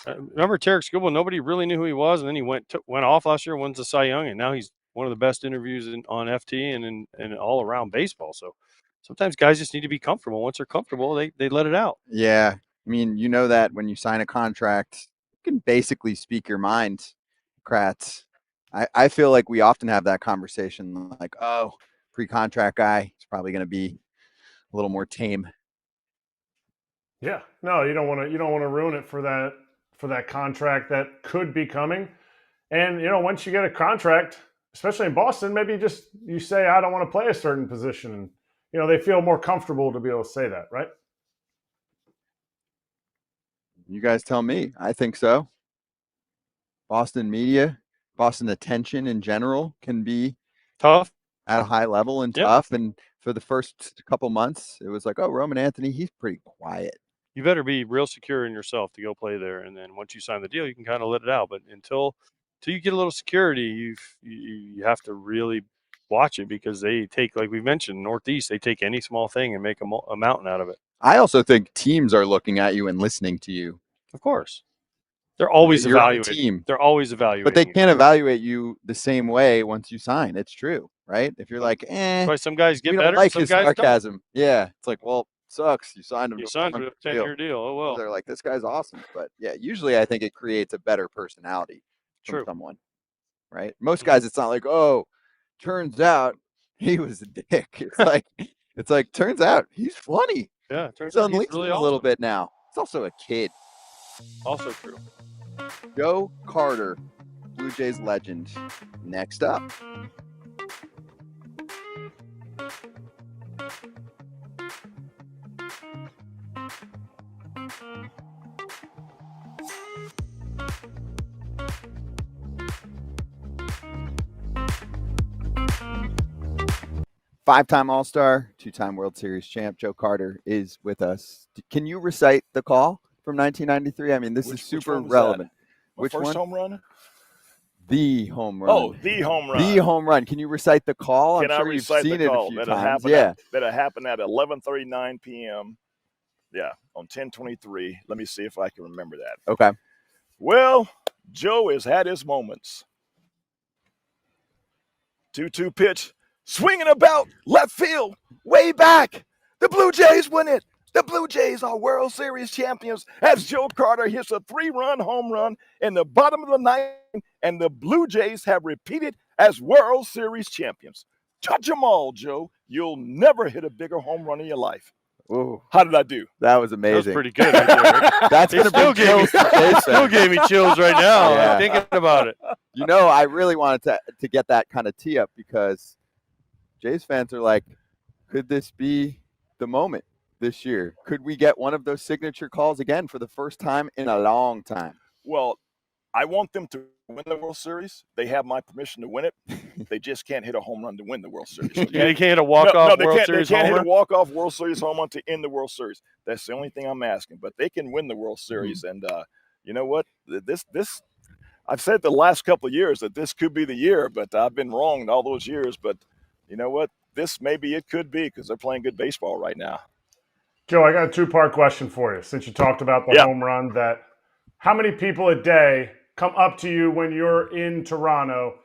Remember Tarek Skubal? Nobody really knew who he was, and then he went off last year, wins the Cy Young, and now he's one of the best interviews on FT and all around baseball. So sometimes guys just need to be comfortable. Once they're comfortable, they let it out. Yeah. I mean, you know that when you sign a contract, you can basically speak your mind, Kratz. I feel like we often have that conversation like, oh, pre-contract guy is probably going to be a little more tame. Yeah, no, you don't want to ruin it for that contract that could be coming. And once you get a contract, especially in Boston, maybe you say I don't want to play a certain position, and they feel more comfortable to be able to say that, right? You guys tell me. I think so. Boston media, Boston attention in general can be Tough. at a high level and tough. And for the first couple months, it was like, oh, Roman Anthony, he's pretty quiet. You better be real secure in yourself to go play there, and then once you sign the deal, you can kind of let it out. But until you get a little security, you have to really watch it, because they take, like we mentioned, Northeast, they take any small thing and make a mountain out of it. I also think teams are looking at you and listening to you. Of course. They're always You're on a evaluating. team. They're always evaluating. But they can't evaluate you the same way once you sign. It's true, right? If you're like, That's why some guys get we don't better, like some his guys sarcasm. Don't. Yeah. It's like, well, sucks. You signed him. You signed for a 10-year deal. Oh, well. They're like, this guy's awesome. But yeah, usually I think it creates a better personality from someone, right? Most guys, it's not like, oh, turns out he was a dick. It's like, turns out he's funny. Yeah, turns he's out unleashed really a little bit now. He's also a kid. Also true. Joe Carter, Blue Jays legend. Next up. Five-time All-Star, two-time World Series champ, Joe Carter is with us. Can you recite the call from 1993? I mean, this is super relevant. Which first home run? The home run. Oh, the home run. The home run. Can you recite the call? I'm sure you've seen it a few times. That happened at 11:39 p.m. Yeah, on 10/23. Let me see if I can remember that. Okay. Well, Joe has had his moments. 2-2 pitch, swinging about left field, way back. The Blue Jays win it. The Blue Jays are World Series champions as Joe Carter hits a 3-run home run in the bottom of the ninth, and the Blue Jays have repeated as World Series champions. Touch them all, Joe. You'll never hit a bigger home run in your life. Ooh. How did I do? That was amazing. That was pretty good. Right there. That's going to be chills. Still gave me chills right now. Yeah. Thinking about it. I really wanted to get that kind of tee up, because Jays fans are like, could this be the moment this year? Could we get one of those signature calls again for the first time in a long time? Well, I want them to win the World Series. They have my permission to win it. They just can't hit a home run to win the World Series. They can't hit a walk-off World Series homer? They can't hit a walk-off World Series home run to end the World Series. That's the only thing I'm asking. But they can win the World Series. Mm-hmm. And you know what? This I've said the last couple of years that this could be the year, but I've been wrong all those years. But you know what? Maybe it could be, because they're playing good baseball right now. Joe, I got a two-part question for you. Since you talked about the home run, how many people a day come up to you when you're in Toronto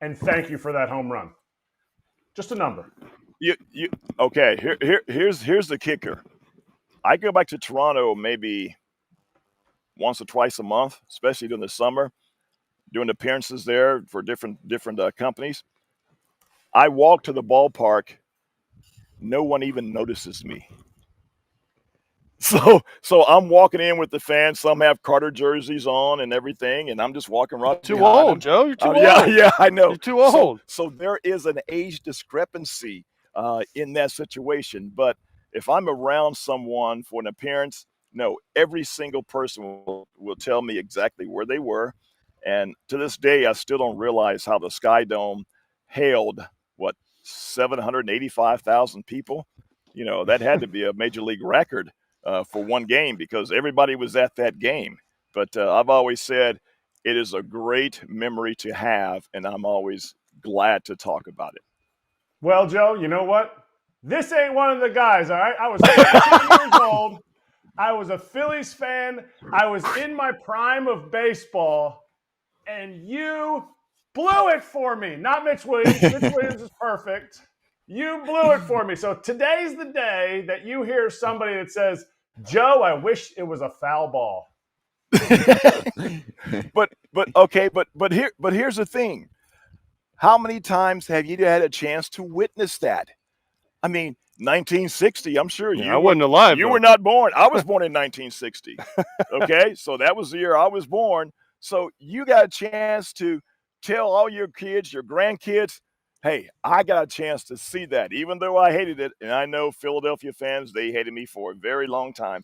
and thank you for that home run? Just a number. Okay, here's the kicker. I go back to Toronto maybe once or twice a month, especially during the summer, doing appearances there for different companies. I walk to the ballpark no one even notices me. So I'm walking in with the fans. Some have Carter jerseys on and everything, and I'm just walking right Too behind old, them. Joe. You're too old. Yeah, I know. You're too old. So there is an age discrepancy in that situation. But if I'm around someone for an appearance, no, every single person will tell me exactly where they were. And to this day, I still don't realize how the Sky Dome held, 785,000 people? That had to be a major league record for one game because everybody was at that game. But I've always said it is a great memory to have, and I'm always glad to talk about it. Well, Joe, you know what? This ain't one of the guys, all right? I was 14 years old. I was a Phillies fan. I was in my prime of baseball, and you blew it for me. Not Mitch Williams. Mitch Williams is perfect. You blew it for me. So today's the day that you hear somebody that says, Joe, I wish it was a foul ball. but here's the thing. How many times have you had a chance to witness that? I mean, 1960, I'm sure I wasn't alive. You were not born. I was born in 1960. Okay, so that was the year I was born. So you got a chance to tell all your kids, your grandkids, hey, I got a chance to see that, even though I hated it. And I know Philadelphia fans, they hated me for a very long time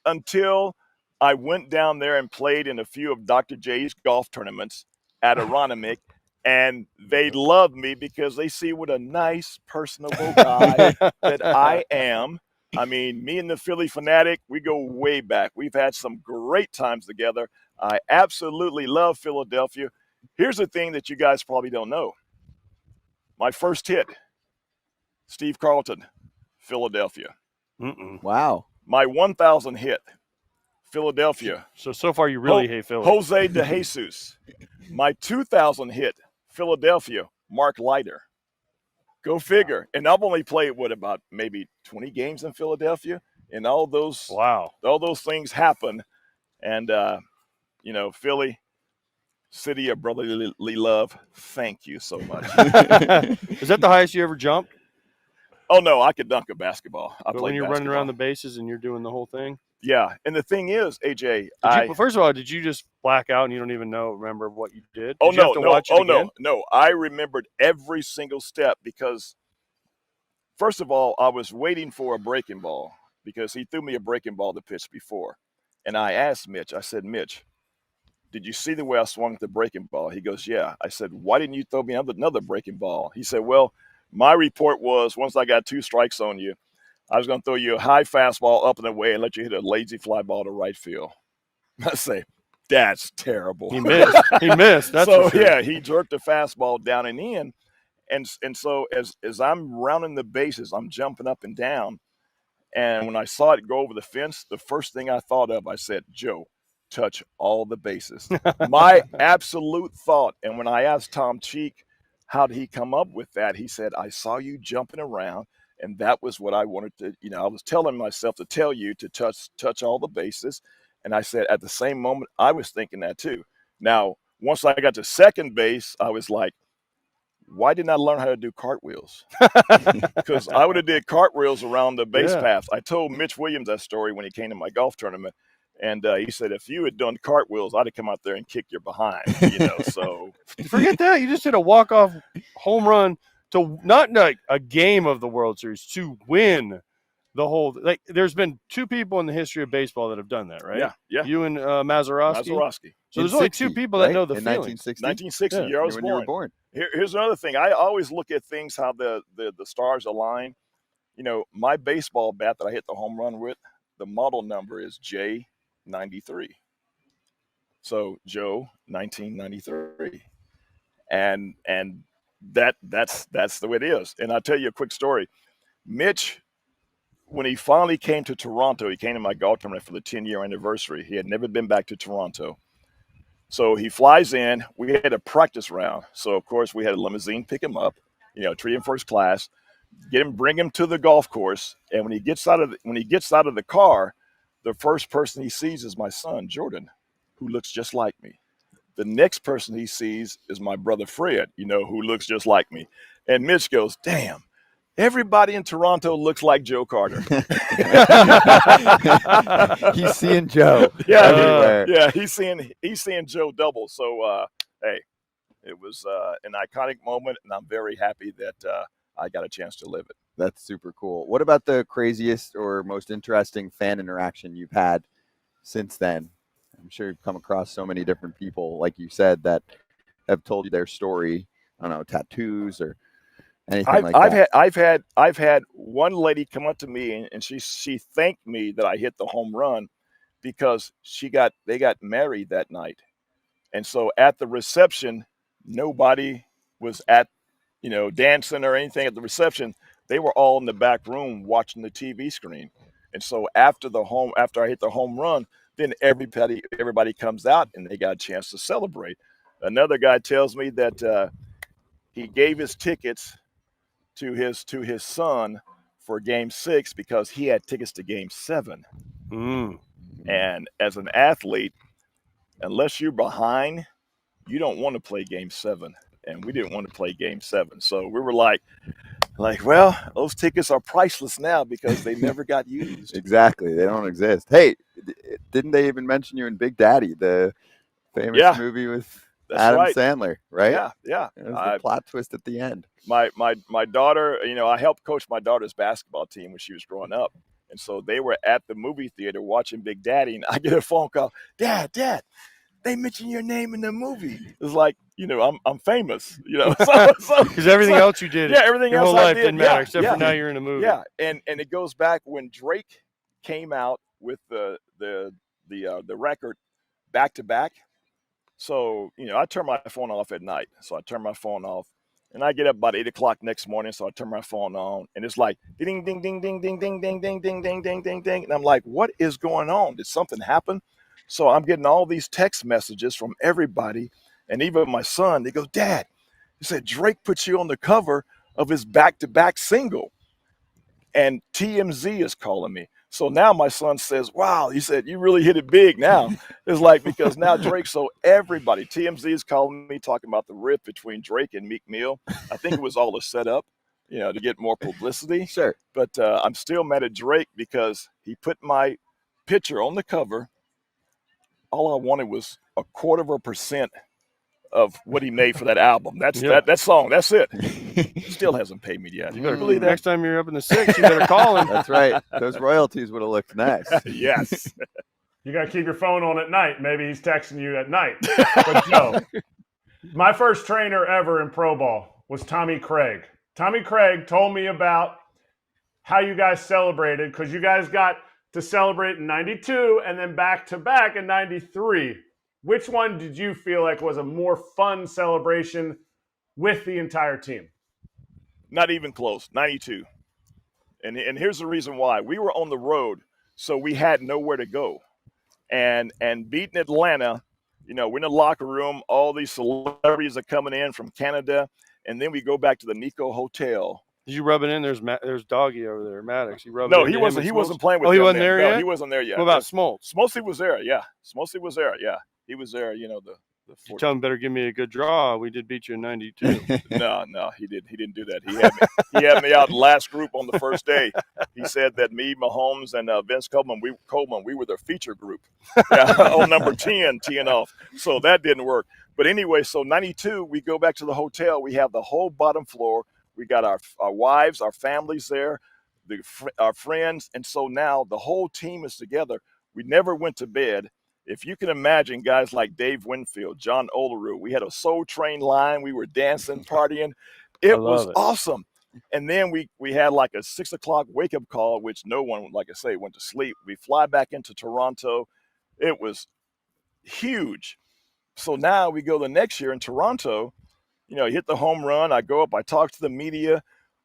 until I went down there and played in a few of Dr. J's golf tournaments at Aronimink. And they love me because they see what a nice, personable guy that I am. I mean, me and the Philly Fanatic, we go way back. We've had some great times together. I absolutely love Philadelphia. Here's the thing that you guys probably don't know. My first hit, Steve Carlton, Philadelphia. Wow. My 1,000 hit, Philadelphia. So far you really hate Philly. Jose De Jesus. My 2,000 hit, Philadelphia, Mark Leiter. Go figure. And I've only played about maybe 20 games in Philadelphia, and all those things happen. And Philly, city of brotherly love. Thank you so much. Is that the highest you ever jumped? Oh no, I could dunk a basketball. But when you're running around the bases and you're doing the whole thing. Yeah, and the thing is, AJ, first of all, did you just black out and you don't even remember what you did? No. I remembered every single step because, first of all, I was waiting for a breaking ball because he threw me a breaking ball to pitch before. And I asked Mitch, I said, Mitch, did you see the way I swung at the breaking ball? He goes, yeah. I said, why didn't you throw me another breaking ball? He said, well, my report was once I got 2 strikes on you, I was going to throw you a high fastball up and away and let you hit a lazy fly ball to right field. I say, that's terrible. He missed. That's so, for sure. Yeah, he jerked the fastball down and in. And so as I'm rounding the bases, I'm jumping up and down. And when I saw it go over the fence, the first thing I thought of, I said, Joe, touch all the bases. My absolute thought. And when I asked Tom Cheek, how did he come up with that? He said, I saw you jumping around. And that was what I wanted to, I was telling myself to tell you to touch all the bases. And I said, at the same moment, I was thinking that too. Now, once I got to second base, I was like, why didn't I learn how to do cartwheels? Because I would have did cartwheels around the base paths. I told Mitch Williams that story when he came to my golf tournament. And he said, if you had done cartwheels, I'd have come out there and kicked your behind, so. Forget that. You just hit a walk-off home run to not a game of the World Series, to win the whole. There's been 2 people in the history of baseball that have done that, right? Yeah. You and Mazeroski. So there's only 2 people that know the feeling. 1960, year I was when born. You were born. Here's another thing. I always look at things how the stars align. My baseball bat that I hit the home run with, the model number is J93. So Joe, 1993, and that's the way it is. And I'll tell you a quick story. Mitch, when he finally came to Toronto, he came to my golf tournament for the 10-year anniversary. He had never been back to Toronto. So he flies in. We had a practice round. So, of course, we had a limousine pick him up, treat him first class, bring him to the golf course. And when he gets out of the car, the first person he sees is my son, Jordan, who looks just like me. The next person he sees is my brother, Fred, who looks just like me. And Mitch goes, damn, everybody in Toronto looks like Joe Carter. He's seeing Joe Yeah, everywhere. yeah, he's seeing Joe double. So hey, it was an iconic moment, and I'm very happy that I got a chance to live it. That's super cool. What about the craziest or most interesting fan interaction you've had since then? I'm sure you've come across so many different people, like you said, that have told you their story. I don't know, tattoos or anything like that. I've had one lady come up to me and she thanked me that I hit the home run because they got married that night. And so at the reception, nobody was at, dancing or anything at the reception. They were all in the back room watching the TV screen. And so after I hit the home run, then everybody comes out and they got a chance to celebrate. Another guy tells me that he gave his tickets to his son for Game 6 because he had tickets to Game 7. And as an athlete, unless you're behind, you don't want to play Game 7. And we didn't want to play Game 7. So we were like, well, those tickets are priceless now because they never got used. Exactly. They don't exist. Hey, didn't they even mention you in Big Daddy, the famous movie with Adam Sandler, right? Yeah. It was the plot twist at the end. My daughter, I helped coach my daughter's basketball team when she was growing up. And so they were at the movie theater watching Big Daddy, and I get a phone call, Dad, they mentioned your name in the movie. It's like, I'm famous, because everything else you did, everything your else whole life did, didn't matter except for now you're in a movie. Yeah, and it goes back when Drake came out with the record back to back. So I turn my phone off at night. So I turn my phone off, and I get up about 8:00 next morning. So I turn my phone on, and it's like ding ding ding ding ding ding ding ding ding ding ding ding ding, and I'm like, what is going on? Did something happen? So I'm getting all these text messages from everybody, and even my son. They go, Dad, he said Drake put you on the cover of his back-to-back single, and TMZ is calling me. So now my son says, wow, he said, you really hit it big now. It's like, because now Drake, so everybody, TMZ is calling me, talking about the rift between Drake and Meek Mill. I think it was all a setup, to get more publicity. Sure. But I'm still mad at Drake because he put my picture on the cover. All I wanted was 0.25% of what he made for that album. That's that song. That's it. Still hasn't paid me yet. You better believe that. Next time you're up in the 6, you better call him. That's right. Those royalties would have looked nice. Yes. You got to keep your phone on at night. Maybe he's texting you at night. But no. My first trainer ever in pro ball was Tommy Craig. Tommy Craig told me about how you guys celebrated, because you guys got to celebrate in 92 and then back-to-back in 93. Which one did you feel like was a more fun celebration with the entire team? Not even close, 92. And here's the reason why. We were on the road, so we had nowhere to go. And beating Atlanta, we're in the locker room, all these celebrities are coming in from Canada, and then we go back to the Nico Hotel. Did you rub it in? There's Doggy over there, Maddox. You rubbed No, it he wasn't. He wasn't playing with. Oh, he wasn't there yet. No, he wasn't there yet. What about Smoltz? Smoltz was there. Yeah, Smoltz was there. Yeah, he was there. The tell him better give me a good draw. We did beat you in 92. No, he didn't do that. He had me out last group on the first day. He said that me, Mahomes, and Vince Coleman, we were their feature group on number 10, teeing off. So that didn't work. But anyway, so 92, we go back to the hotel. We have the whole bottom floor. We got our wives, our families there, our friends. And so now the whole team is together. We never went to bed. If you can imagine guys like Dave Winfield, John Olerud, we had a Soul Train line. We were dancing, partying. It was awesome. And then we had like a 6 o'clock wake-up call, which no one, like I say, went to sleep. We fly back into Toronto. It was huge. So now we go the next year in Toronto, hit the home run. I go up, I talk to the media.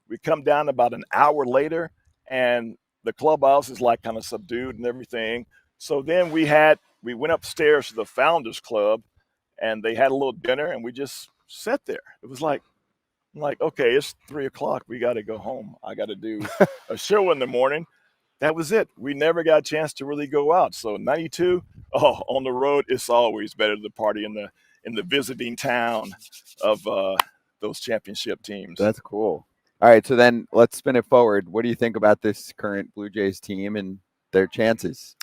We come down about an hour later, and the clubhouse is like kind of subdued and everything. So then we went upstairs to the Founders Club, and they had a little dinner, and we just sat there. It was like, I'm like, okay, it's 3 o'clock. We got to go home. I got to do a show in the morning. That was it. We never got a chance to really go out. So 92, on the road, it's always better to party in the visiting town of those championship teams. That's cool. All right, so then let's spin it forward. What do you think about this current Blue Jays team and their chances?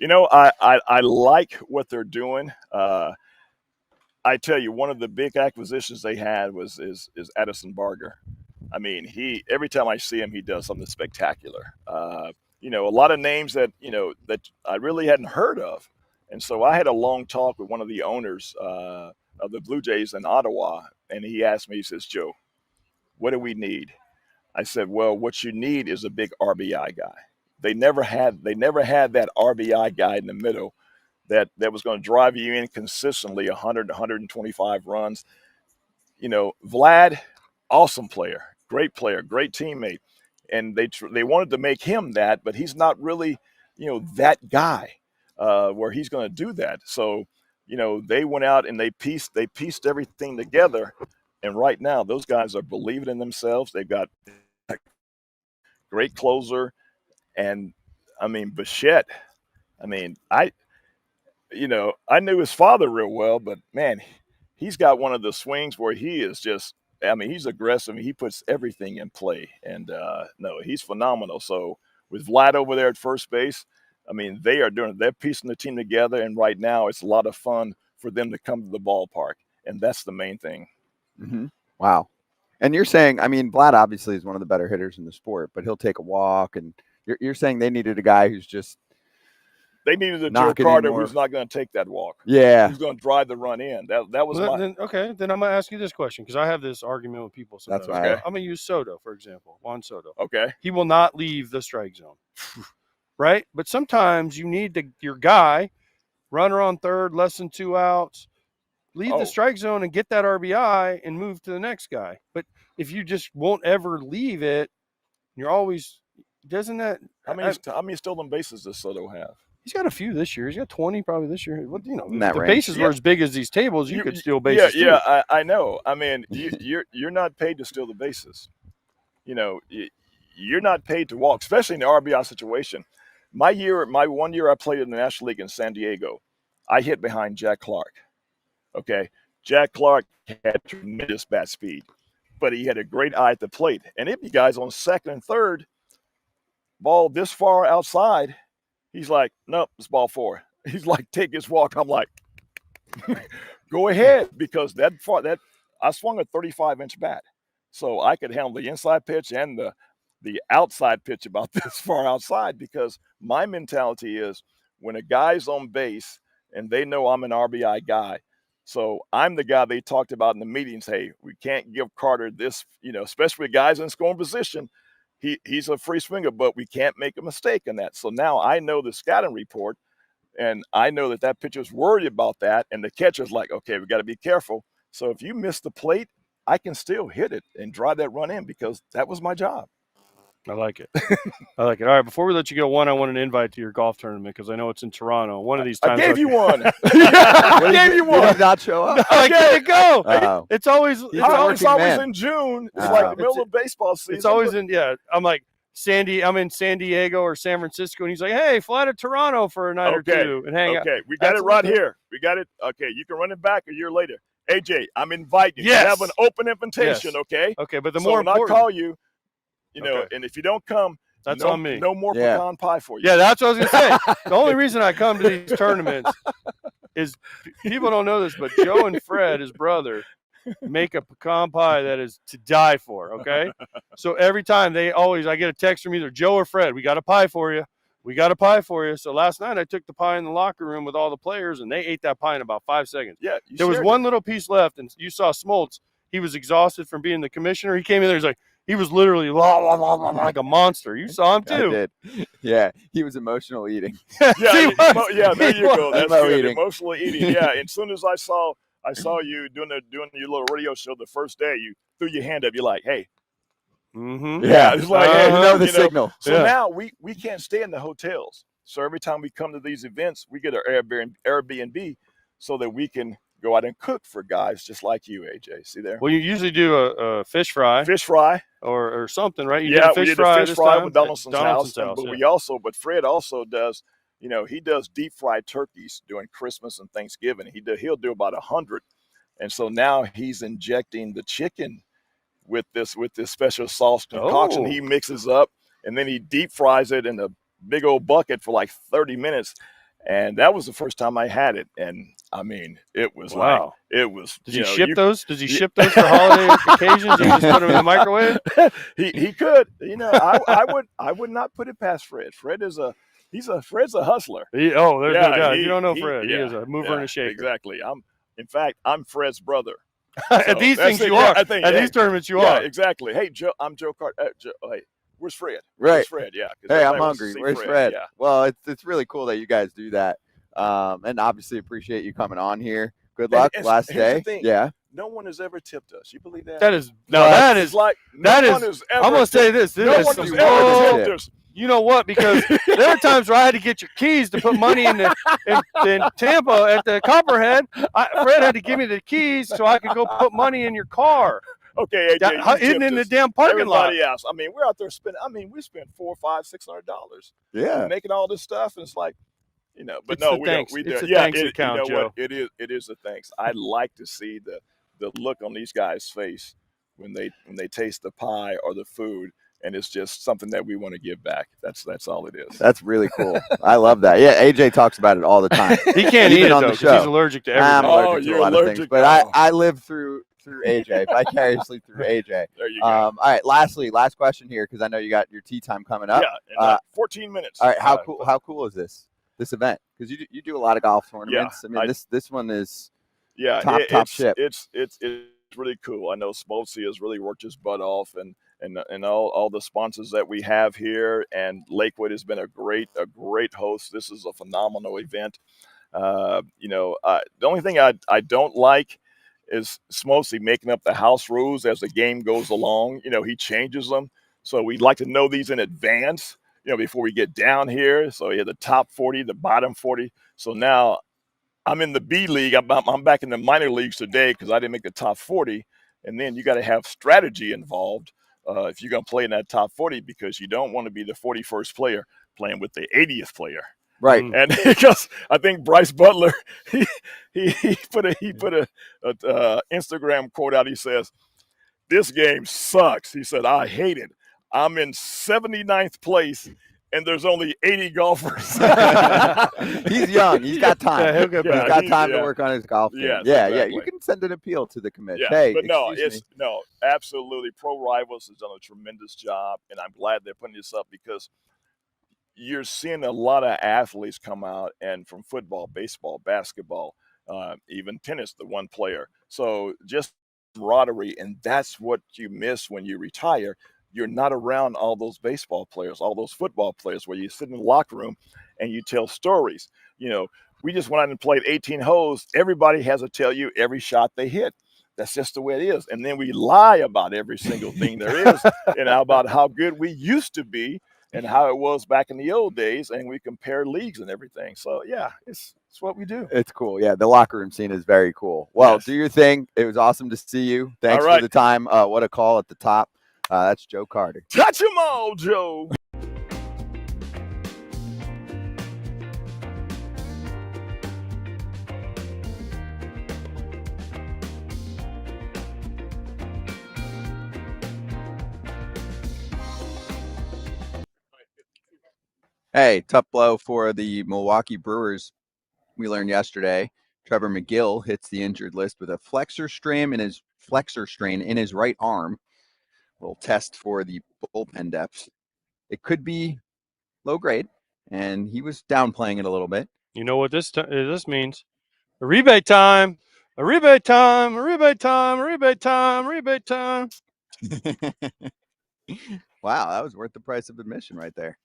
I like what they're doing. I tell you, one of the big acquisitions they had is Addison Barger. I mean, every time I see him, he does something spectacular. A lot of names that I really hadn't heard of, and so I had a long talk with one of the owners of the Blue Jays in Ottawa, and he asked me, he says, "Joe, what do we need?" I said, "Well, what you need is a big RBI guy. They never had that RBI guy in the middle that was going to drive you in consistently 100, 125 runs. Vlad, awesome player, great teammate, and they wanted to make him that, but he's not really, that guy where he's going to do that. So, they went out and they pieced everything together, and right now those guys are believing in themselves. They've got a great closer, and I mean Bichette. I mean, I knew his father real well, but man, he's got one of the swings where he is just, I mean, he's aggressive. He puts everything in play. And no, he's phenomenal. So with Vlad over there at first base, I mean, they're piecing the team together. And right now it's a lot of fun for them to come to the ballpark. And that's the main thing. Mm-hmm. Wow. And you're saying, I mean, Vlad obviously is one of the better hitters in the sport, but he'll take a walk. And you're saying they needed a guy who's just, they needed a Joe Carter who's not going to take that walk. Yeah. Who's going to drive the run in. That was then I'm going to ask you this question, because I have this argument with people sometimes. That's why. I'm going to use Soto, for example, Juan Soto. Okay. He will not leave the strike zone, right? But sometimes you need your guy, runner on third, less than 2 outs, leave the strike zone and get that RBI and move to the next guy. But if you just won't ever leave it, you're always – doesn't that – How many stolen bases does Soto have? He's got a few this year. He's got 20 probably this year. If the range. bases were as big as these tables, you could steal bases too. Yeah, I know. I mean, you're not paid to steal the bases. You're not paid to walk, especially in the RBI situation. My 1 year I played in the National League in San Diego, I hit behind Jack Clark. Okay, Jack Clark had tremendous bat speed, but he had a great eye at the plate. And if you guys on second and third, ball this far outside, he's like, nope, it's ball 4. He's like, take his walk. I'm like, go ahead, because I swung a 35-inch bat, so I could handle the inside pitch and the outside pitch about this far outside, because my mentality is when a guy's on base and they know I'm an RBI guy, so I'm the guy they talked about in the meetings. Hey, we can't give Carter this, especially with guys in scoring position. He's a free swinger, but we can't make a mistake in that. So now I know the scouting report, and I know that pitcher's worried about that, and the catcher's like, okay, we got to be careful. So if you miss the plate, I can still hit it and drive that run in, because that was my job. I like it. I like it. All right, before we let you go, I want an invite to your golf tournament, because I know it's in Toronto. One of these times I gave you one. I gave you one. Did you not show up? No, I can't go. Oh. It's always always in June. It's like the middle of baseball season. It's always I'm like, I'm in San Diego or San Francisco, and he's like, hey, fly to Toronto for a night or two and hang out. Okay, we got it right here. We got it. Okay, you can run it back a year later. AJ, I'm inviting you. Yes. I have an open invitation, Yes. Okay? Okay, but when I call you, and if you don't come, that's on me. No more pecan pie for you. Yeah, that's what I was going to say. The only reason I come to these tournaments is people don't know this, but Joe and Fred, his brother, make a pecan pie that is to die for, okay? So every time I get a text from either Joe or Fred, we got a pie for you. We got a pie for you. So last night I took the pie in the locker room with all the players, and they ate that pie in about 5 seconds. Yeah, there was one little piece left, and you saw Smoltz. He was exhausted from being the commissioner. He came in there, he's like, he was literally like a monster. You saw him too. I did. Yeah, he was emotional eating. Yeah, there you go. That's good. Eating. Emotional eating. Yeah, and as soon as I saw you doing your little radio show the first day, you threw your hand up. You're like, hey. Mm-hmm. Yeah, it's like, you know the signal. So now we can't stay in the hotels. So every time we come to these events, we get our Airbnb so that we can go out and cook for guys just like you, AJ. See there? Well, you usually do a fish fry. Fish fry. Or something, right? We did a fish fry with Donaldson's house. But Fred also does, he does deep fried turkeys during Christmas and Thanksgiving. He'll do about 100. And so now he's injecting the chicken with this special sauce concoction he mixes up, and then he deep fries it in a big old bucket for like 30 minutes. And that was the first time I had it, and I mean, it was Wow. it was. Does he ship those? Does he ship those for holiday occasions? He just put them in the microwave. He could. I would not put it past Fred. Fred's a hustler. There's no doubt. You don't know Fred. He is a mover and a shaker. Exactly. I'm Fred's brother. At these things you are. At these tournaments you are. Exactly. Hey, Joe. I'm Joe Carter. Hey, where's Fred? Right. Where's Fred? Yeah. Hey, I'm hungry. Where's Fred? Yeah. Well, it's really cool that you guys do that. And obviously appreciate you coming on here. Good luck. Last day. Yeah. No one has ever tipped us. You believe that? I'm going to say this. No one has ever tipped us. You know what? Because there are times where I had to get your keys to put money in Tampa at the Copperhead. Fred had to give me the keys so I could go put money in your car. Okay, AJ, hidden in the damn parking lot. Else. I mean, we're out there spending. I mean, we spent $400, $500, $600. Yeah, making all this stuff, and it's like, but it's no, we don't. We do. It's a thanks account, Joe. What? It is a thanks. I'd like to see the look on these guys' face when they taste the pie or the food, and it's just something that we want to give back. That's all it is. That's really cool. I love that. Yeah, AJ talks about it all the time. He can't eat it on the show. He's allergic to everything. I'm allergic to a lot of things, but I live through AJ, vicariously through AJ. There you go. All right, last question here, because I know you got your tea time coming up. Yeah, 14 minutes. All right, how cool is this event? Because you do a lot and tournaments. I mean, this one is top ship. It's really cool. I know Smoltzy has really worked his butt off, and all the sponsors that we have here, and Lakewood has been a great host. This is a phenomenal event. The only thing I don't like is Smoltzy making up the house rules as the game goes along. He changes them, so we'd like to know these in advance, before we get down here. So he had the top 40, the bottom 40. So now I'm in the B league. I'm back in the minor leagues today because I didn't make the top 40. And then you got to have strategy involved if you're going to play in that top 40, because you don't want to be the 41st player playing with the 80th player. Right. And because I think Bryce Butler, he put a Instagram quote out. He says, "This game sucks." He said, "I hate it. I'm in 79th place, and there's only 80 golfers." He's young. He's got time. Yeah, he's got time to work on his golf game. Yes, yeah. exactly. You can send an appeal to the commission. Yeah, hey, but no, absolutely. Pro Rivals has done a tremendous job, and I'm glad they're putting this up, because you're seeing a lot of athletes come out, and from football, baseball, basketball, even tennis, the one player. So just camaraderie, and that's what you miss when you retire. You're not around all those baseball players, all those football players, where you sit in the locker room and you tell stories. We just went out and played 18 holes. Everybody has to tell you every shot they hit. That's just the way it is. And then we lie about every single thing there is, and about how good we used to be and how it was back in the old days, and we compare leagues and everything. So, yeah, it's what we do. It's cool. Yeah, the locker room scene is very cool. Well, Do your thing. It was awesome to see you. Thanks for the time. What a call at the top. That's Joe Carter. Touch 'em all, Joe. Hey, tough blow for the Milwaukee Brewers. We learned yesterday Trevor Megill hits the injured list with a flexor strain in his right arm. A little test for the bullpen depth. It could be low grade, and he was downplaying it a little bit. You know what this means? A rebate time. A rebate time. A rebate time. A rebate time. A rebate time. Wow, that was worth the price of admission right there.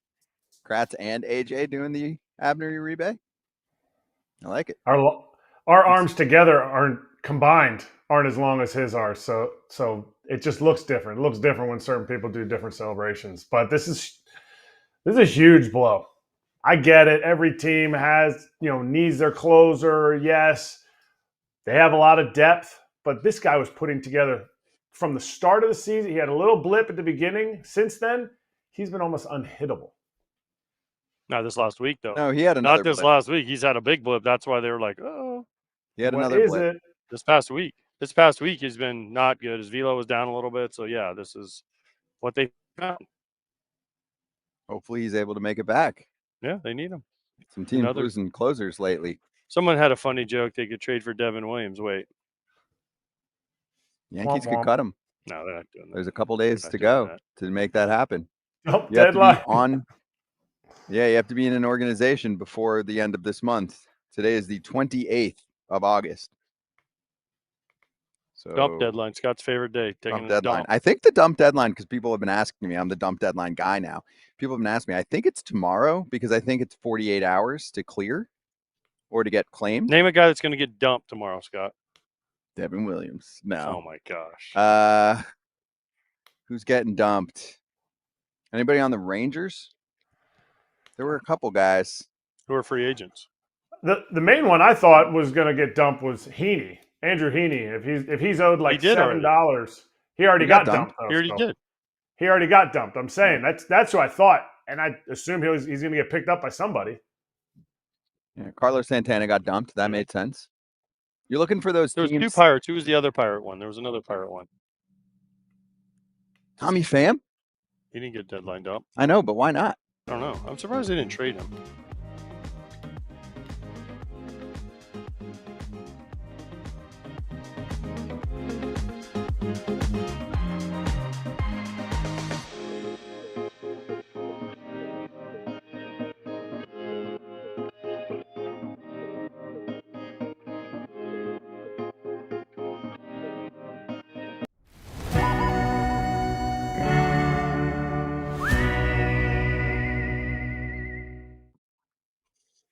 Kratz and AJ doing the Abner rebate. I like it. Our arms together aren't as long as his are, so it just looks different. It looks different when certain people do different celebrations. But this is a huge blow. I get it. Every team has, needs their closer. Yes, they have a lot of depth, but this guy was putting together from the start of the season. He had a little blip at the beginning. Since then, he's been almost unhittable. Not this last week, though. No, he had another blip. Last week. He's had a big blip. That's why they were like, oh. He had another blip. This past week. this past week he's been not good. His velo was down a little bit. So, yeah, this is what they found. Hopefully he's able to make it back. Yeah, they need him. Some teams losing closers lately. Someone had a funny joke they could trade for Devin Williams. Wait. Yankees could cut him. No, they're not doing that. There's a couple days to go to make that happen. Oh, you have deadline. to be on. Yeah, you have to be in an organization before the end of this month. Today is the 28th of August. So dump deadline, Scott's favorite day. Dump deadline. I think the dump deadline, because people have been asking me, I'm the dump deadline guy now. People have been asking me, I think it's tomorrow because I think it's 48 hours to clear or to get claimed. Name a guy that's going to get dumped tomorrow, Scott. Devin Williams. No. Oh my gosh. Who's getting dumped? Anybody on the Rangers? There were a couple guys who are free agents. The main one I thought was going to get dumped was Heaney, Andrew Heaney. If he's owed like $7, he already got dumped. He already did. He already got dumped. I'm saying that's who I thought, and I assume he's going to get picked up by somebody. Yeah, Carlos Santana got dumped. That made sense. You're looking for those. There was 2 Pirates. Who was the other Pirate one? There was another Pirate one. Tommy Pham? He didn't get deadlined up. I know, but why not? I don't know. I'm surprised they didn't trade him.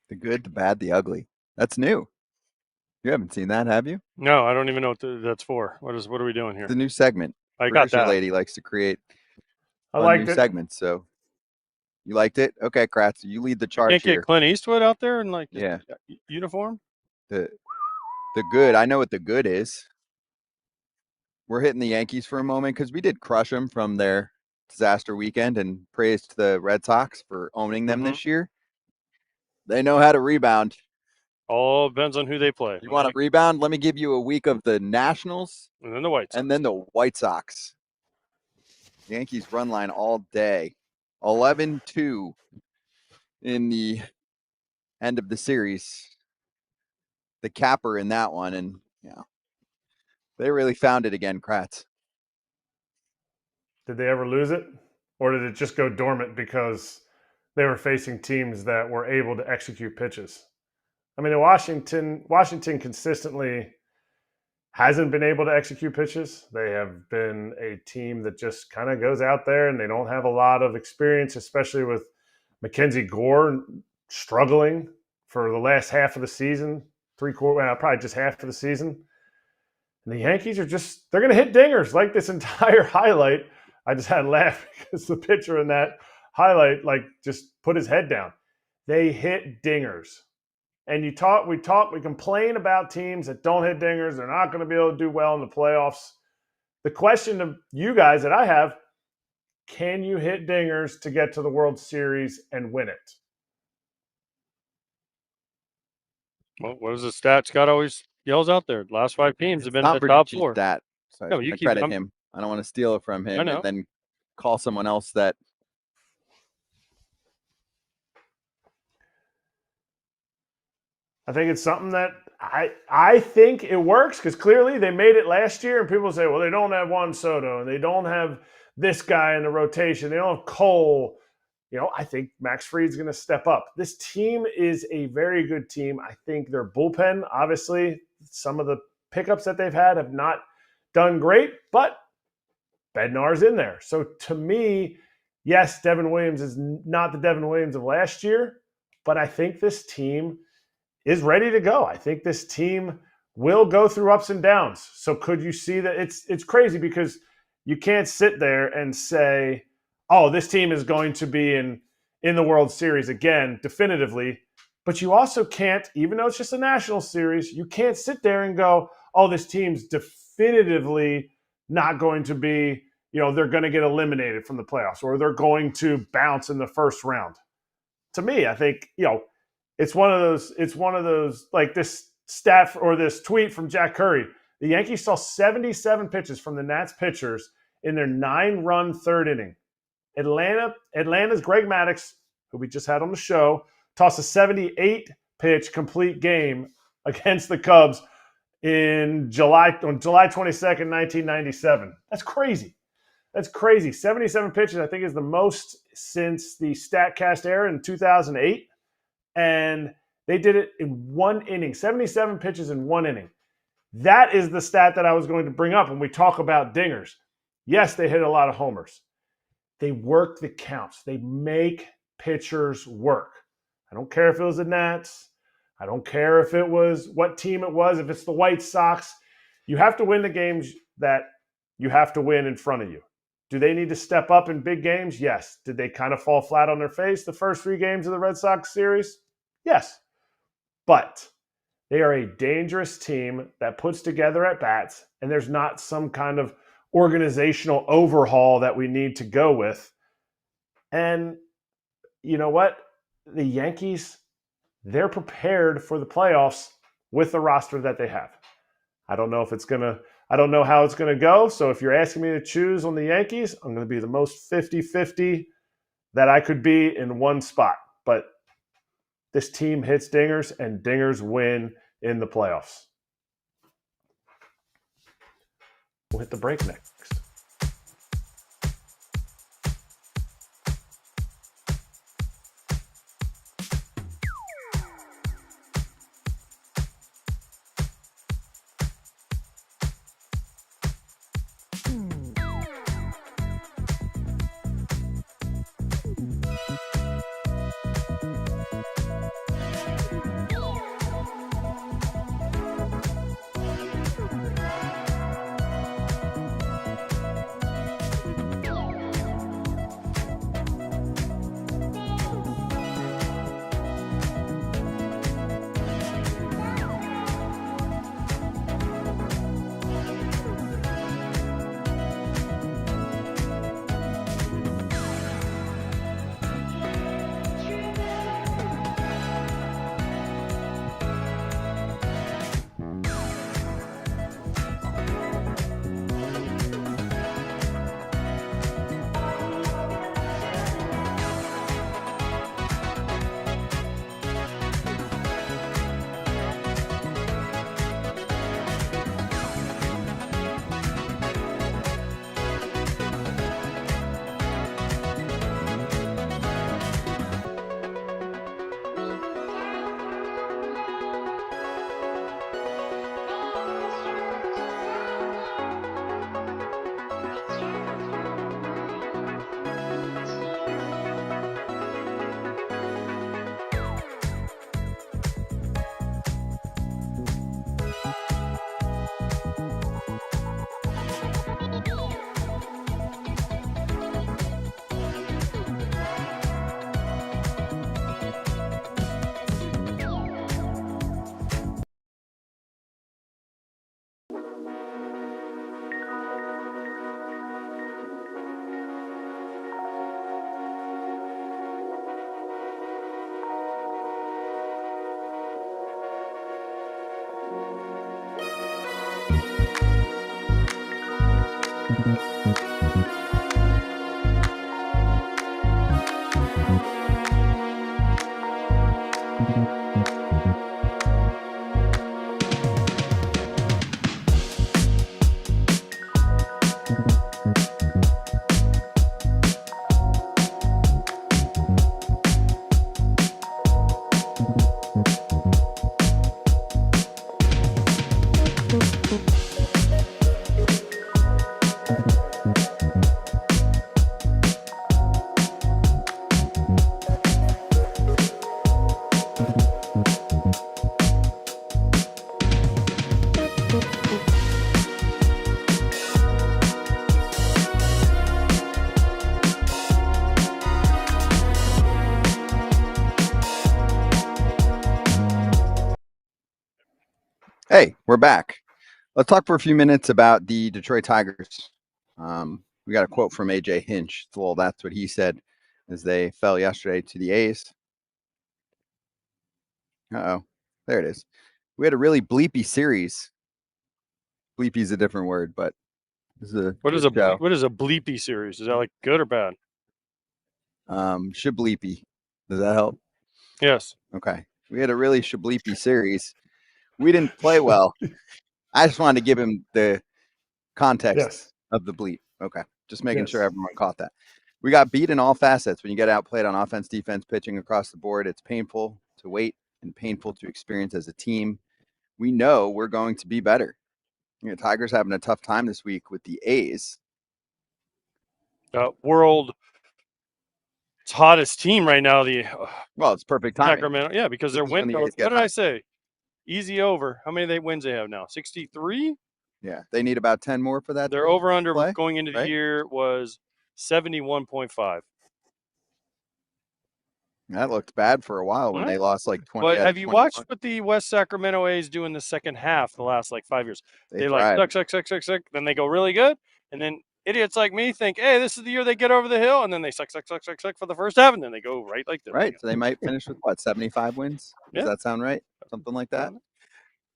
The good, the bad, the ugly. That's new. You haven't seen that, have you? No, I don't even know what that's for. What are we doing here? The new segment. I got that. Lady likes to create new segments. So you liked it? Okay, Kratz, you lead the charge Can't here. get Clint Eastwood out there in yeah uniform. The good. I know what the good is. We're hitting the Yankees for a moment because we did crush them from their disaster weekend and praised the Red Sox for owning them this year. They know how to rebound. All depends on who they play. You want to rebound? Let me give you a week of the Nationals. And then the White Sox. And then the White Sox. Yankees run line all day. 11-2 in the end of the series. The capper in that one. And, yeah, they really found it again, Kratz. Did they ever lose it? Or did it just go dormant because they were facing teams that were able to execute pitches? I mean, Washington consistently hasn't been able to execute pitches. They have been a team that just kind of goes out there and they don't have a lot of experience, especially with Mackenzie Gore struggling for the last half of the season, probably just half of the season. And the Yankees are they're going to hit dingers like this entire highlight. I just had to laugh because the pitcher in that highlight, just put his head down. They hit dingers. And we complain about teams that don't hit dingers. They're not going to be able to do well in the playoffs. The question to you guys that I have, can you hit dingers to get to the World Series and win it? Well, what is the stat Scott always yells out there? Last 5 teams have been in the top 4. Stat. So no, you credit him. I don't want to steal it from him and then call someone else that. I think it's something that I think it works because clearly they made it last year and people say, well, they don't have Juan Soto and they don't have this guy in the rotation. They don't have Cole. I think Max Fried's going to step up. This team is a very good team. I think their bullpen, obviously, some of the pickups that they've had have not done great, but Bednar's in there. So to me, yes, Devin Williams is not the Devin Williams of last year, but I think this team is ready to go. I think this team will go through ups and downs. So could you see that it's crazy because you can't sit there and say, oh, this team is going to be in the World Series again, definitively. But you also can't, even though it's just a national series, you can't sit there and go, oh, this team's definitively not going to be, they're going to get eliminated from the playoffs or they're going to bounce in the first round. To me, I think, it's one of those, like this stat or this tweet from Jack Curry. The Yankees saw 77 pitches from the Nats pitchers in their 9-run third inning. Atlanta's Greg Maddux, who we just had on the show, tossed a 78-pitch complete game against the Cubs on July 22nd, 1997. That's crazy. That's crazy. 77 pitches, I think, is the most since the StatCast era in 2008. And they did it in one inning. 77 pitches in one inning. That is the stat that I was going to bring up when we talk about dingers. Yes, they hit a lot of homers. They work the counts. They make pitchers work. I don't care if it was the Nats. I don't care if it was what team it was, if it's the White Sox. You have to win the games that you have to win in front of you. Do they need to step up in big games? Yes. Did they kind of fall flat on their face the first 3 games of the Red Sox series? Yes. But they are a dangerous team that puts together at bats, and there's not some kind of organizational overhaul that we need to go with. And you know what? The Yankees, they're prepared for the playoffs with the roster that they have. I don't know how it's going to go. So if you're asking me to choose on the Yankees, I'm going to be the most 50-50 that I could be in one spot. But this team hits dingers, and dingers win in the playoffs. We'll hit the break next. Hey, we're back. Let's talk for a few minutes about the Detroit Tigers. We got a quote from AJ Hinch. Well, that's what he said as they fell yesterday to the A's. Uh-oh. There it is. We had a really bleepy series. Bleepy's a different word, but this is a What is good show. what is a bleepy series? Is that like good or bad? Shableepy. Does that help? Yes. Okay. We had a really shableepy series. We didn't play well. I just wanted to give him the context Yes. of the bleep. Okay. Just making Yes. sure everyone caught that. We got beat in all facets. When you get outplayed on offense, defense, pitching across the board, it's painful to wait and painful to experience as a team. We know we're going to be better. Tigers having a tough time this week with the A's. World's hottest team right now. Well, it's perfect timing. Sacramento. Yeah, because they're winning. What did I say? Easy over. How many wins they have now? 63? Yeah, they need about 10 more for that. Their over-under play, going into the year was 71.5. That looked bad for a while when they lost like 20. But have you watched what the West Sacramento A's do in the second half the last like 5 years? They like suck. Then they go really good. And then idiots like me think, hey, this is the year they get over the hill. And then they suck for the first half. And then they go right like this. Right. So they might finish with what, 75 wins? Does that sound right? Something like that?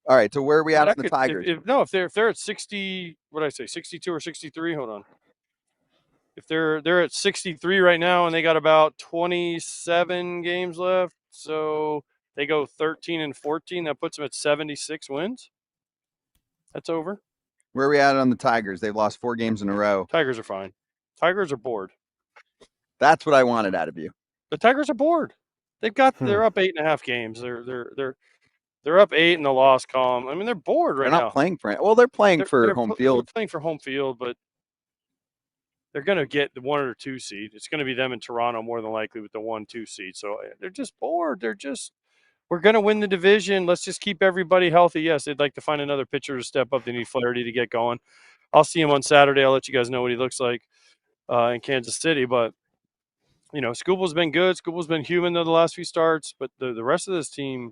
All right. So where are we at on the Tigers? If they're at 60, what did I say, 62 or 63? Hold on. If they're at 63 right now and they got about 27 games left, so they go 13-14, that puts them at 76 wins. That's over. Where are we at on the Tigers? They've lost 4 games in a row. Tigers are fine. Tigers are bored. That's what I wanted out of you. The Tigers are bored. They're up 8.5 games. They're up 8 in the loss column. I mean, they're bored right now. They're not playing for it. Well, they're playing for home field. They're playing for home field, but they're going to get the 1 or 2 seed. It's going to be them in Toronto more than likely with the 1-2 seed. So they're just bored. We're going to win the division. Let's just keep everybody healthy. Yes, they'd like to find another pitcher to step up. They need Flaherty to get going. I'll see him on Saturday. I'll let you guys know what he looks like in Kansas City. But, Skubal's been good. Skubal's been human the last few starts. But the rest of this team,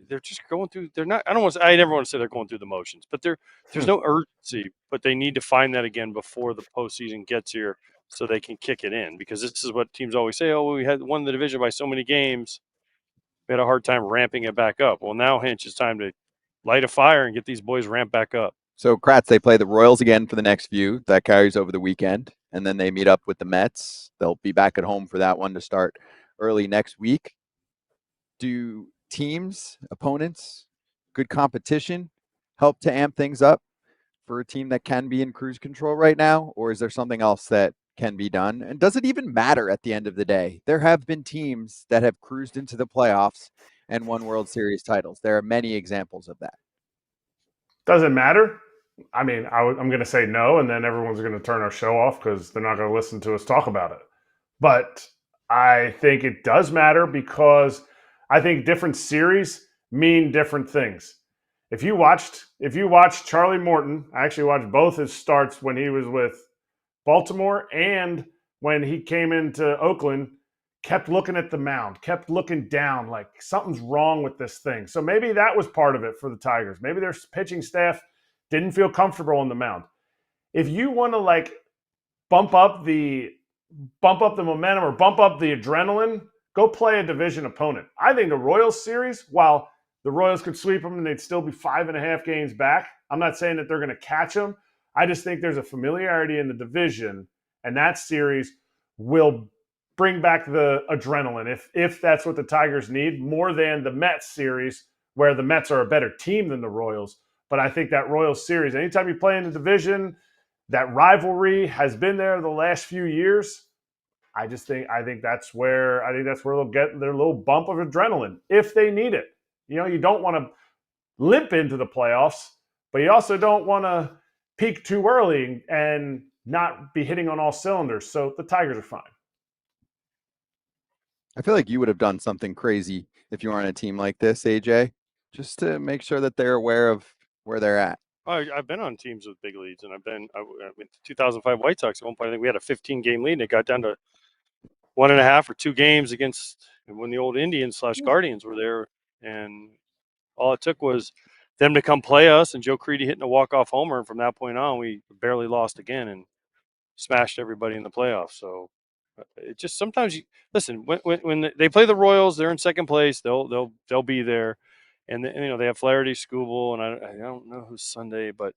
they're just going through. They're not. I never want to say they're going through the motions, but there's no urgency. But they need to find that again before the postseason gets here, so they can kick it in. Because this is what teams always say: "Oh, we had won the division by so many games, we had a hard time ramping it back up." Well, now Hinch, it's time to light a fire and get these boys ramped back up. So Kratz, they play the Royals again for the next few. That carries over the weekend, and then they meet up with the Mets. They'll be back at home for that one to start early next week. Do teams, opponents, good competition help to amp things up for a team that can be in cruise control right now? Or is there something else that can be done? And does it even matter at the end of the day? There have been teams that have cruised into the playoffs and won World Series titles. There are many examples of that. Does it matter? I mean, I'm going to say no, and then everyone's going to turn our show off because they're not going to listen to us talk about it. But I think it does matter because I think different series mean different things. If you watched Charlie Morton, I actually watched both his starts when he was with Baltimore and when he came into Oakland, kept looking at the mound, kept looking down like something's wrong with this thing. So maybe that was part of it for the Tigers. Maybe their pitching staff didn't feel comfortable on the mound. If you want to bump up the momentum or bump up the adrenaline, go play a division opponent. I think the Royals series, while the Royals could sweep them and they'd still be 5.5 games back, I'm not saying that they're going to catch them. I just think there's a familiarity in the division, and that series will bring back the adrenaline if that's what the Tigers need, more than the Mets series where the Mets are a better team than the Royals. But I think that Royals series, anytime you play in the division, that rivalry has been there the last few years. I think that's where they'll get their little bump of adrenaline if they need it. You don't want to limp into the playoffs, but you also don't want to peak too early and not be hitting on all cylinders. So the Tigers are fine. I feel like you would have done something crazy if you were on a team like this, AJ, just to make sure that they're aware of where they're at. I've been on teams with big leads, and I went to 2005 White Sox at one point. I think we had a 15-game lead, and it got down to 1.5 or 2 games against when the old Indians/Guardians were there, and all it took was them to come play us, and Joe Creedy hitting a walk-off homer, and from that point on, we barely lost again and smashed everybody in the playoffs. So it just sometimes listen when they play the Royals, they're in second place. They'll be there, and they have Flaherty, Skubal, and I don't know who's Sunday, but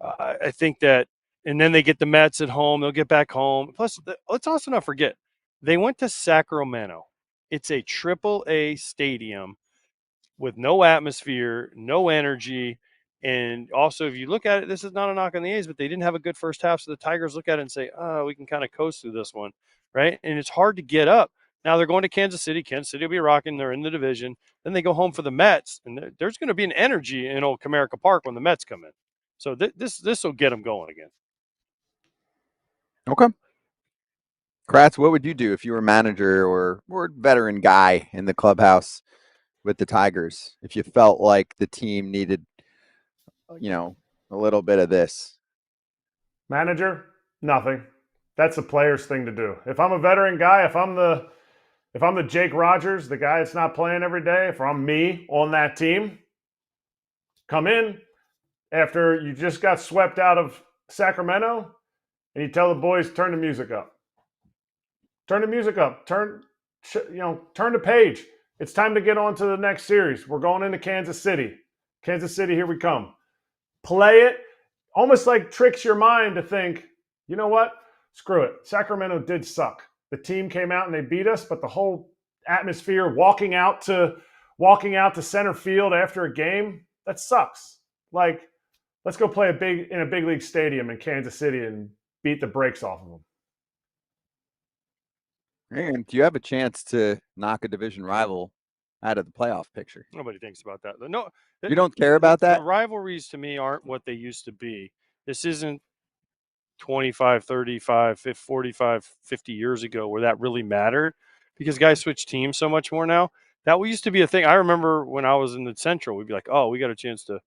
I think that, and then they get the Mets at home. They'll get back home. Plus, let's also not forget, they went to Sacramento. It's a AAA stadium with no atmosphere, no energy. And also, if you look at it, this is not a knock on the A's, but they didn't have a good first half. So the Tigers look at it and say, oh, we can kind of coast through this one, right? And it's hard to get up. Now they're going to Kansas City. Kansas City will be rocking. They're in the division. Then they go home for the Mets. And there's going to be an energy in old Comerica Park when the Mets come in. So this will get them going again. Okay. Kratz, what would you do if you were manager or veteran guy in the clubhouse with the Tigers? If you felt like the team needed, a little bit of this. Manager, nothing. That's a player's thing to do. If I'm a veteran guy, if I'm the Jake Rogers, the guy that's not playing every day, if I'm me on that team, come in after you just got swept out of Sacramento, and you tell the boys, turn the music up. Turn the music up. Turn the page. It's time to get on to the next series. We're going into Kansas City. Kansas City, here we come. Play it. Almost like tricks your mind to think, you know what? Screw it. Sacramento did suck. The team came out and they beat us, but the whole atmosphere, walking out to center field after a game, that sucks. Like, let's go play in a big league stadium in Kansas City and beat the brakes off of them. And do you have a chance to knock a division rival out of the playoff picture? Nobody thinks about that. No, you don't care about that? The rivalries to me aren't what they used to be. This isn't 25, 35, 45, 50 years ago where that really mattered because guys switch teams so much more now. That used to be a thing. I remember when I was in the Central, we'd be like, oh, we got a chance to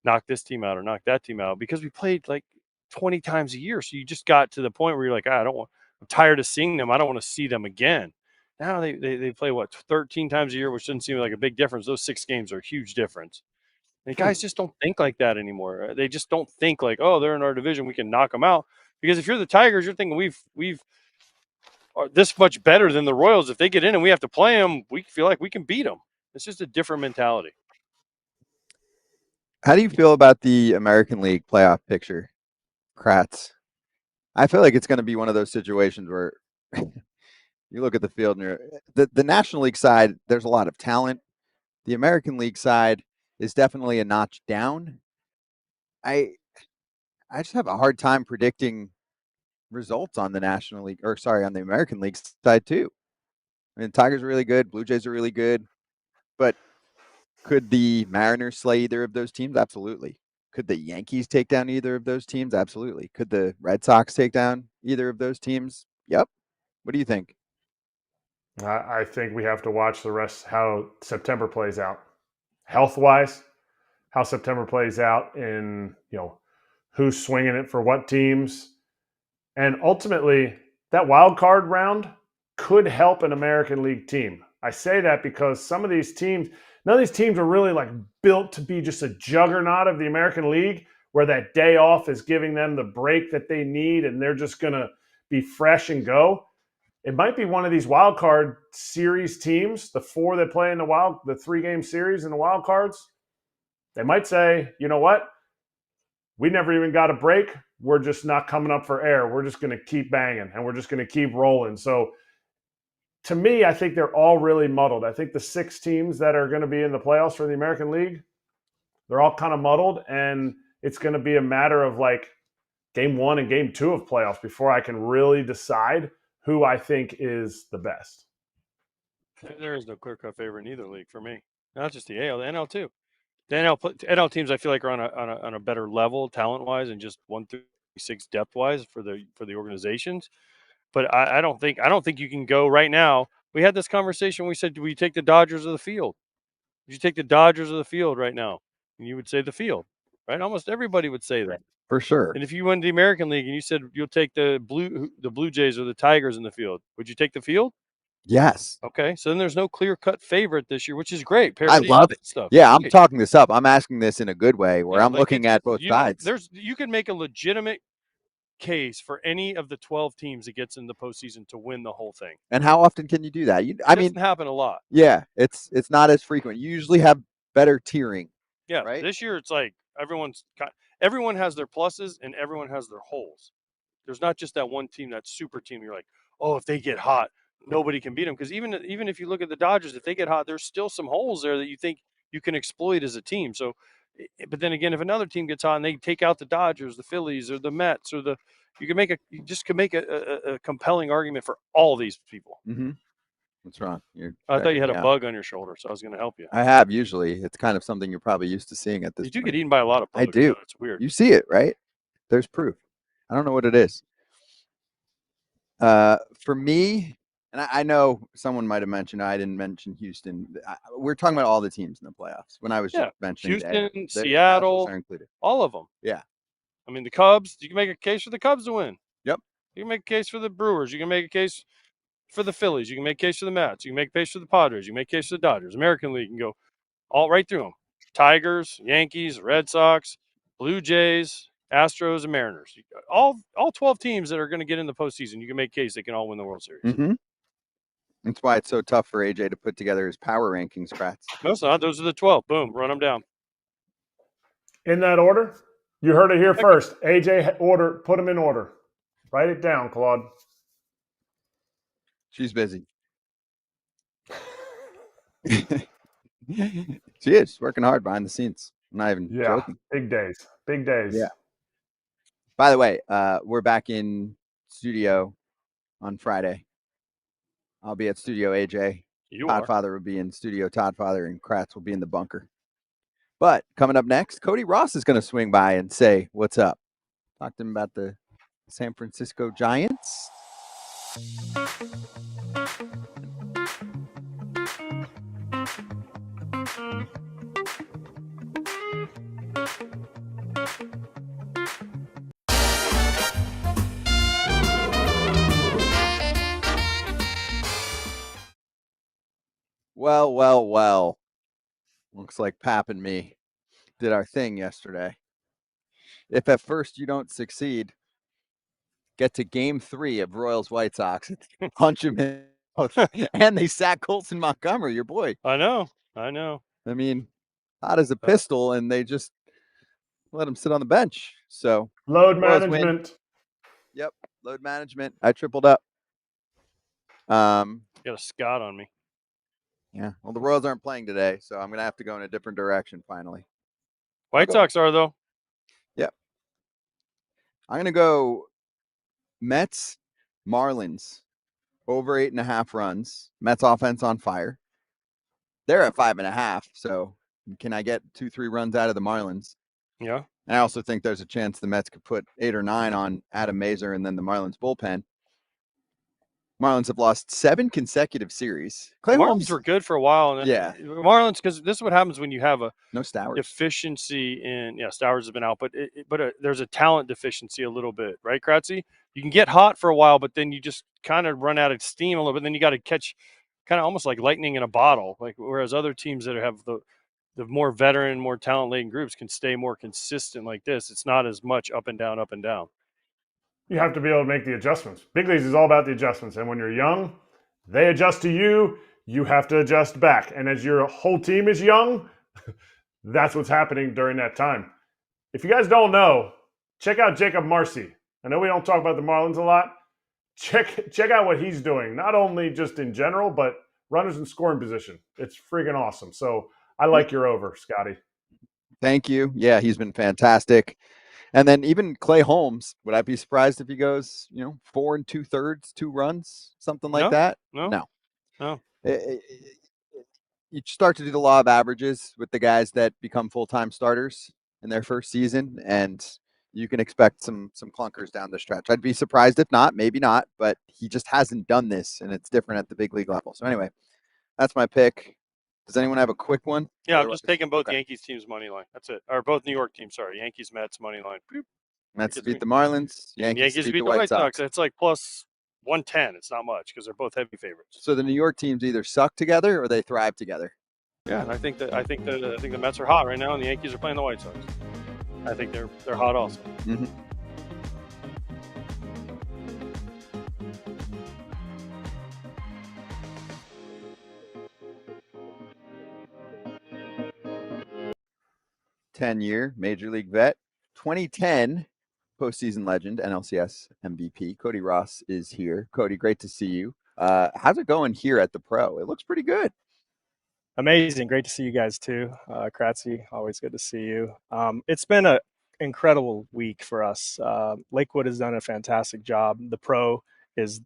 knock this team out or knock that team out because we played like 20 times a year. So you just got to the point where you're like, I'm tired of seeing them. I don't want to see them again. Now they play, 13 times a year, which doesn't seem like a big difference. Those 6 games are a huge difference. And guys just don't think like that anymore. They just don't think like, oh, they're in our division, we can knock them out. Because if you're the Tigers, you're thinking we've are this much better than the Royals. If they get in and we have to play them, we feel like we can beat them. It's just a different mentality. How do you feel about the American League playoff picture, Kratz? I feel like it's going to be one of those situations where you look at the field and the National League side, there's a lot of talent. The American League side is definitely a notch down. I just have a hard time predicting results on the National League, on the American League side too. I mean, Tigers are really good, Blue Jays are really good, but could the Mariners slay either of those teams? Absolutely. Could the Yankees take down either of those teams? Absolutely. Could the Red Sox take down either of those teams? Yep. What do you think? I think we have to watch the rest, how September plays out. Health-wise, how September plays out in, who's swinging it for what teams. And ultimately, that wild card round could help an American League team. I say that because some of these teams, none of these teams are really like built to be just a juggernaut of the American League where that day off is giving them the break that they need and they're just going to be fresh and go. It might be one of these wild card series teams, the 4 that play in the 3-game series in the wild cards. They might say, you know what? We never even got a break. We're just not coming up for air. We're just going to keep banging and we're just going to keep rolling. So to me, I think they're all really muddled. I think the 6 teams that are going to be in the playoffs for the American League, they're all kind of muddled. And it's going to be a matter of like game 1 and game 2 of playoffs before I can really decide who I think is the best. There is no clear-cut favorite in either league for me. Not just the AL, the NL too. The NL teams I feel like are on a better level talent-wise and just 1 through 6 depth-wise for the organizations. But I don't think you can go right now. We had this conversation. We said, do we take the Dodgers or the field? Would you take the Dodgers or the field right now? And you would say the field, right? Almost everybody would say that. For sure. And if you went to the American League and you said you'll take the Blue Jays or the Tigers in the field, would you take the field? Yes. Okay, so then there's no clear-cut favorite this year, which is great. I love it. Stuff. Yeah, I'm talking this up. I'm asking this in a good way where I'm looking at both sides. You can make a legitimate case for any of the 12 teams that gets in the postseason to win the whole thing. And how often can you do that? It doesn't happen a lot. Yeah, it's not as frequent. You usually have better tiering. Yeah, right? This year it's like Everyone has their pluses and everyone has their holes. There's not just that one team, that super team. You're like, oh, if they get hot, nobody can beat them. Because even if you look at the Dodgers, if they get hot, there's still some holes there that you think you can exploit as a team. So, but then again, if another team gets hot and they take out the Dodgers, the Phillies, or the Mets, or you can make a compelling argument for all these people. Mm-hmm. What's wrong? I thought you had a bug on your shoulder, so I was going to help you. I have usually. It's kind of something you're probably used to seeing at this You do point. get eaten by a lot of bugs. I do. Though. It's weird. You see it, right? There's proof. I don't know what it is. For me, and I know someone might have mentioned, I didn't mention Houston. We're talking about all the teams in the playoffs. When I was just mentioning Houston, Seattle, are included. all of them. Yeah. I mean, the Cubs, you can make a case for the Cubs to win. Yep. You can make a case for the Brewers. You can make a case for the Phillies. You can make a case for the Mets. You can make a case for the Padres. You can make a case for the Dodgers. American League, you can go all right through them. Tigers, Yankees, Red Sox, Blue Jays, Astros, and Mariners. All 12 teams that are going to get in the postseason, you can make a case they can all win the World Series. Mm-hmm. That's why it's so tough for AJ to put together his power rankings, Kratz. No, it's not. Those are the 12. Boom, run them down. In that order? You heard it here first. AJ, put them in order. Write it down, Claude. She's busy. She is. She's working hard behind the scenes. I'm not even joking. Big days. Big days. Yeah. By the way, we're back in studio on Friday. I'll be at Studio AJ. Toddfather will be in Studio Toddfather, and Kratz will be in the bunker. But coming up next, Cody Ross is going to swing by and say, what's up? Talk to him about the San Francisco Giants. Well. Looks like Pap and me did our thing yesterday. If at first you don't succeed, get to game 3 of Royals White Sox, punch him in, and they sack Colson Montgomery, your boy. I know. I mean, hot as a pistol, and they just let him sit on the bench. So load management. Yep, load management. I tripled up. Got a Scott on me. Yeah. Well, the Royals aren't playing today, so I'm gonna have to go in a different direction finally. White Sox are though. Yep. I'm gonna go Mets, Marlins, over 8.5 runs. Mets offense on fire. They're at 5.5. So can I get 2-3 runs out of the Marlins? Yeah. And I also think there's a chance the Mets could put 8 or 9 on Adam Mazer and then the Marlins bullpen. Marlins have lost 7 consecutive series. Marlins were good for a while. And then, Marlins, because this is what happens when you have a Stowers deficiency in, Stowers has been out, but there's a talent deficiency a little bit, right, Kratzy? You can get hot for a while, but then you just kind of run out of steam a little bit. Then you got to catch kind of almost like lightning in a bottle. Like whereas other teams that have the more veteran, more talent-laden groups can stay more consistent like this. It's not as much up and down, up and down. You have to be able to make the adjustments. Big leagues is all about the adjustments. And when you're young, they adjust to you. You have to adjust back. And as your whole team is young, that's what's happening during that time. If you guys don't know, check out Jacob Marcy. I know we don't talk about the Marlins a lot. Check out what he's doing, not only just in general, but runners in scoring position. It's freaking awesome. So I like your over, Scotty. Thank you. Yeah, he's been fantastic. And then even Clay Holmes, would I be surprised if he goes, 4 2/3, 2 runs, something like that? No. You start to do the law of averages with the guys that become full-time starters in their first season, and you can expect some clunkers down the stretch. I'd be surprised if not, maybe not, but he just hasn't done this, and it's different at the big league level. So anyway, that's my pick. Does anyone have a quick one? Yeah, I'm just taking both Yankees teams money line. That's it. Or both New York teams, sorry. Yankees, Mets, money line. Boop. Mets beat the Marlins. Yankees beat the White Sox. It's like plus 110. It's not much because they're both heavy favorites. So the New York teams either suck together or they thrive together. Yeah, and I think the Mets are hot right now, and the Yankees are playing the White Sox. I think they're hot also. Mm-hmm. 10-year Major League vet, 2010 postseason legend, NLCS MVP Cody Ross is here. Cody, great to see you. How's it going here at the Pro? It looks pretty good. Amazing. Great to see you guys too. Kratzy, always good to see you. It's been an incredible week for us. Lakewood has done a fantastic job. The Pro is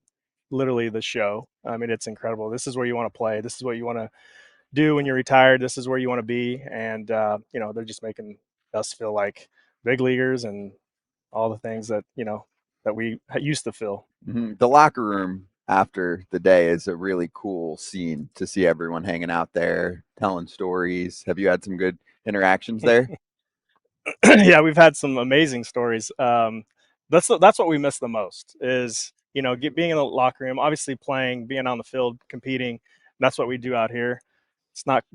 literally the show. I mean, it's incredible. This is where you want to play. This is what you want to do when you're retired. This is where you want to be. And, they're just making us feel like big leaguers and all the things that, that we used to feel. Mm-hmm. The locker room after the day is a really cool scene to see everyone hanging out there, telling stories. Have you had some good interactions there? Yeah, we've had some amazing stories. That's what we miss the most is, being in the locker room, obviously playing, being on the field, competing. That's what we do out here.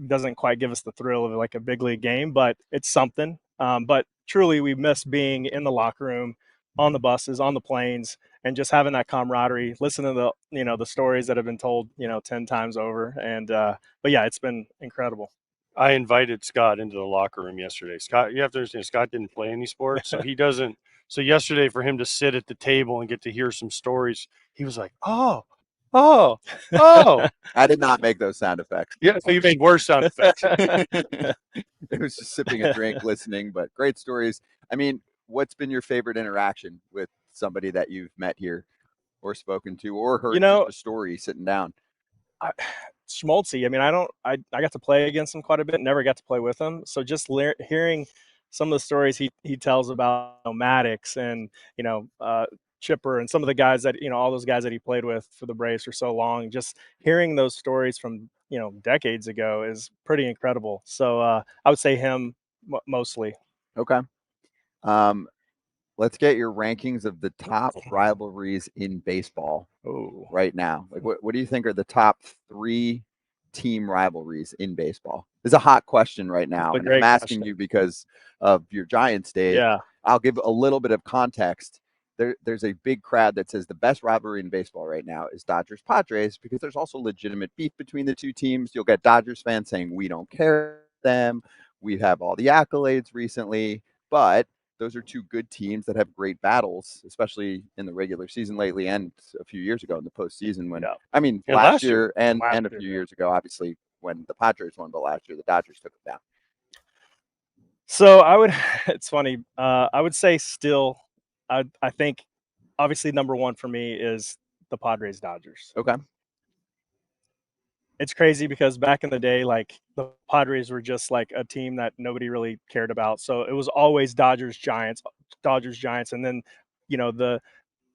Doesn't quite give us the thrill of like a big league game, but it's something. But truly we miss being in the locker room, on the buses, on the planes, and just having that camaraderie, listening to the stories that have been told, 10 times over. And, but yeah, it's been incredible. I invited Scott into the locker room yesterday. Scott, you have to understand, Scott didn't play any sports, so he doesn't. So yesterday, for him to sit at the table and get to hear some stories, he was like, oh. I did not make those sound effects. Yeah, so you made worse sound effects. It was just sipping a drink, listening, but great stories. I mean, what's been your favorite interaction with somebody that you've met here or spoken to or heard just a story sitting down? Schmaltzy. I mean, I got to play against him quite a bit, never got to play with him. So just hearing some of the stories he tells about Maddox and, Chipper and some of the guys that, all those guys that he played with for the Braves for so long, just hearing those stories from, decades ago is pretty incredible. So I would say him mostly. Okay. Let's get your rankings of the top rivalries in baseball right now. Like, what do you think are the top 3 team rivalries in baseball? This is a hot question right now, and I'm asking you because of your Giants days. Yeah. I'll give a little bit of context. There's a big crowd that says the best rivalry in baseball right now is Dodgers-Padres because there's also legitimate beef between the two teams. You'll get Dodgers fans saying, we don't care about them. We have all the accolades recently, but those are two good teams that have great battles, especially in the regular season lately and a few years ago in the postseason last year and a few years ago, obviously, when the Padres won, but last year the Dodgers took it down. So it's funny. I would say still, I think obviously number one for me is the Padres Dodgers. Okay. It's crazy because back in the day, like the Padres were just like a team that nobody really cared about. So it was always Dodgers Giants. And then, the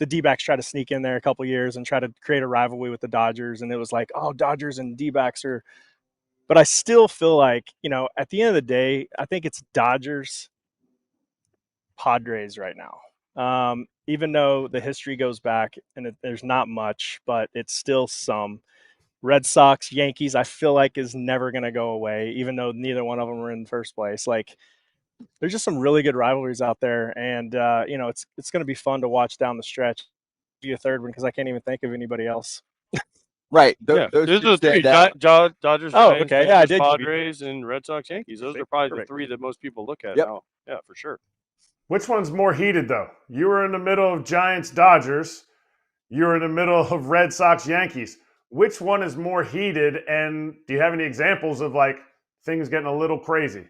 D-backs tried to sneak in there a couple years and try to create a rivalry with the Dodgers. And it was like, oh, Dodgers and D-backs are, but I still feel like, at the end of the day, I think it's Dodgers Padres right now. Even though the history goes back and there's not much, but it's still some. Red Sox, Yankees, I feel like is never going to go away, even though neither one of them were in first place. Like, there's just some really good rivalries out there, and it's going to be fun to watch down the stretch. Be a third one because I can't even think of anybody else. Right. Those are the 3: Dodgers, Giants, okay. Yeah, Padres, and Red Sox, Yankees. Those are probably the 3 that most people look at now. Yeah, for sure. Which one's more heated, though? You were in the middle of Giants, Dodgers. You were in the middle of Red Sox, Yankees. Which one is more heated, and do you have any examples of, like, things getting a little crazy?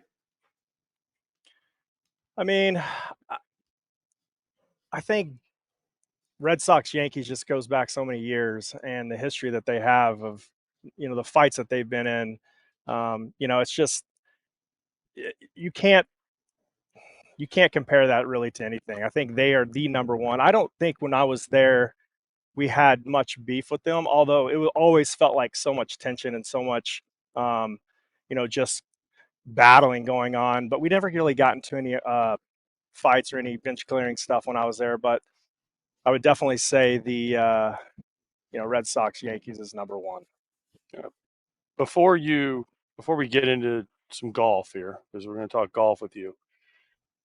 I mean, I think Red Sox, Yankees just goes back so many years, and the history that they have of, the fights that they've been in. It's just you can't compare that really to anything. I think they are the number one. I don't think when I was there we had much beef with them, although it always felt like so much tension and so much, just battling going on. But we never really got into any fights or any bench clearing stuff when I was there. But I would definitely say the, Red Sox, Yankees is number one. Yeah. Before we get into some golf here, because we're going to talk golf with you,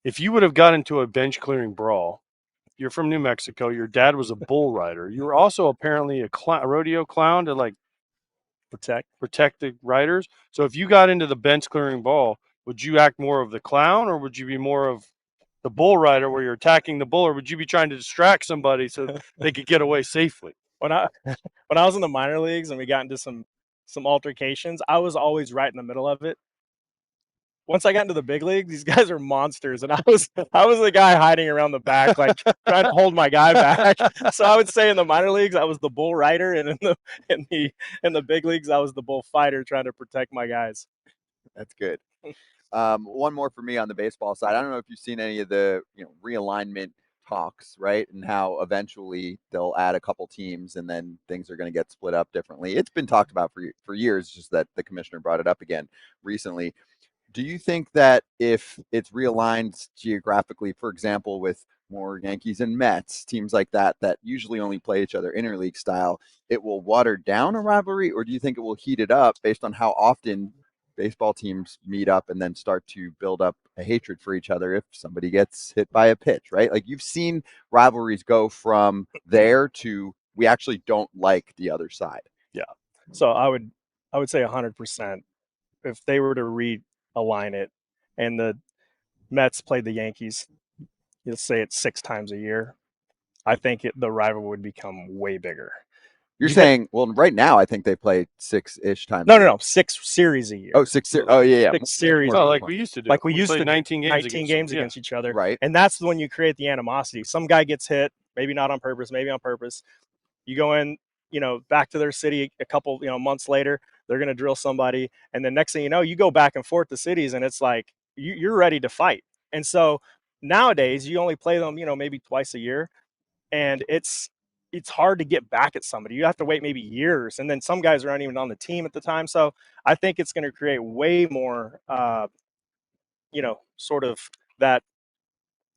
if you would have got into a bench clearing brawl, you're from New Mexico. Your dad was a bull rider. You were also apparently a rodeo clown to like protect the riders. So if you got into the bench clearing brawl, would you act more of the clown, or would you be more of the bull rider where you're attacking the bull, or would you be trying to distract somebody so they could get away safely? When I was in the minor leagues and we got into some altercations, I was always right in the middle of it. Once I got into the big league, these guys are monsters, and I was the guy hiding around the back, like trying to hold my guy back. So I would say in the minor leagues, I was the bull rider, and in the big leagues, I was the bull fighter, trying to protect my guys. That's good. One more for me on the baseball side. I don't know if you've seen any of the realignment talks, right? And how eventually they'll add a couple teams and then things are going to get split up differently. It's been talked about for years, just that the commissioner brought it up again recently. Do you think that if it's realigned geographically, for example, with more Yankees and Mets, teams like that usually only play each other interleague style, it will water down a rivalry, or do you think it will heat it up based on how often baseball teams meet up and then start to build up a hatred for each other if somebody gets hit by a pitch, right? Like, you've seen rivalries go from there to we actually don't like the other side. Yeah. So I would say 100%. If they were to realign it and the Mets played the Yankees, let's say it's 6 times a year, I think the rivalry would become way bigger. You're saying, well, right now I think they play 6-ish times. No, 6 series a year. Oh, 6 series. Oh, yeah. 6 series. Oh, like we used to do. Like we used to 19 games against each other. Right. And that's when you create the animosity. Some guy gets hit, maybe not on purpose, maybe on purpose. You go in, back to their city a couple, months later, they're going to drill somebody. And then next thing you know, you go back and forth to cities and it's like, you're ready to fight. And so nowadays you only play them, maybe twice a year. And it's hard to get back at somebody. You have to wait maybe years. And then some guys aren't even on the team at the time. So I think it's going to create way more, sort of that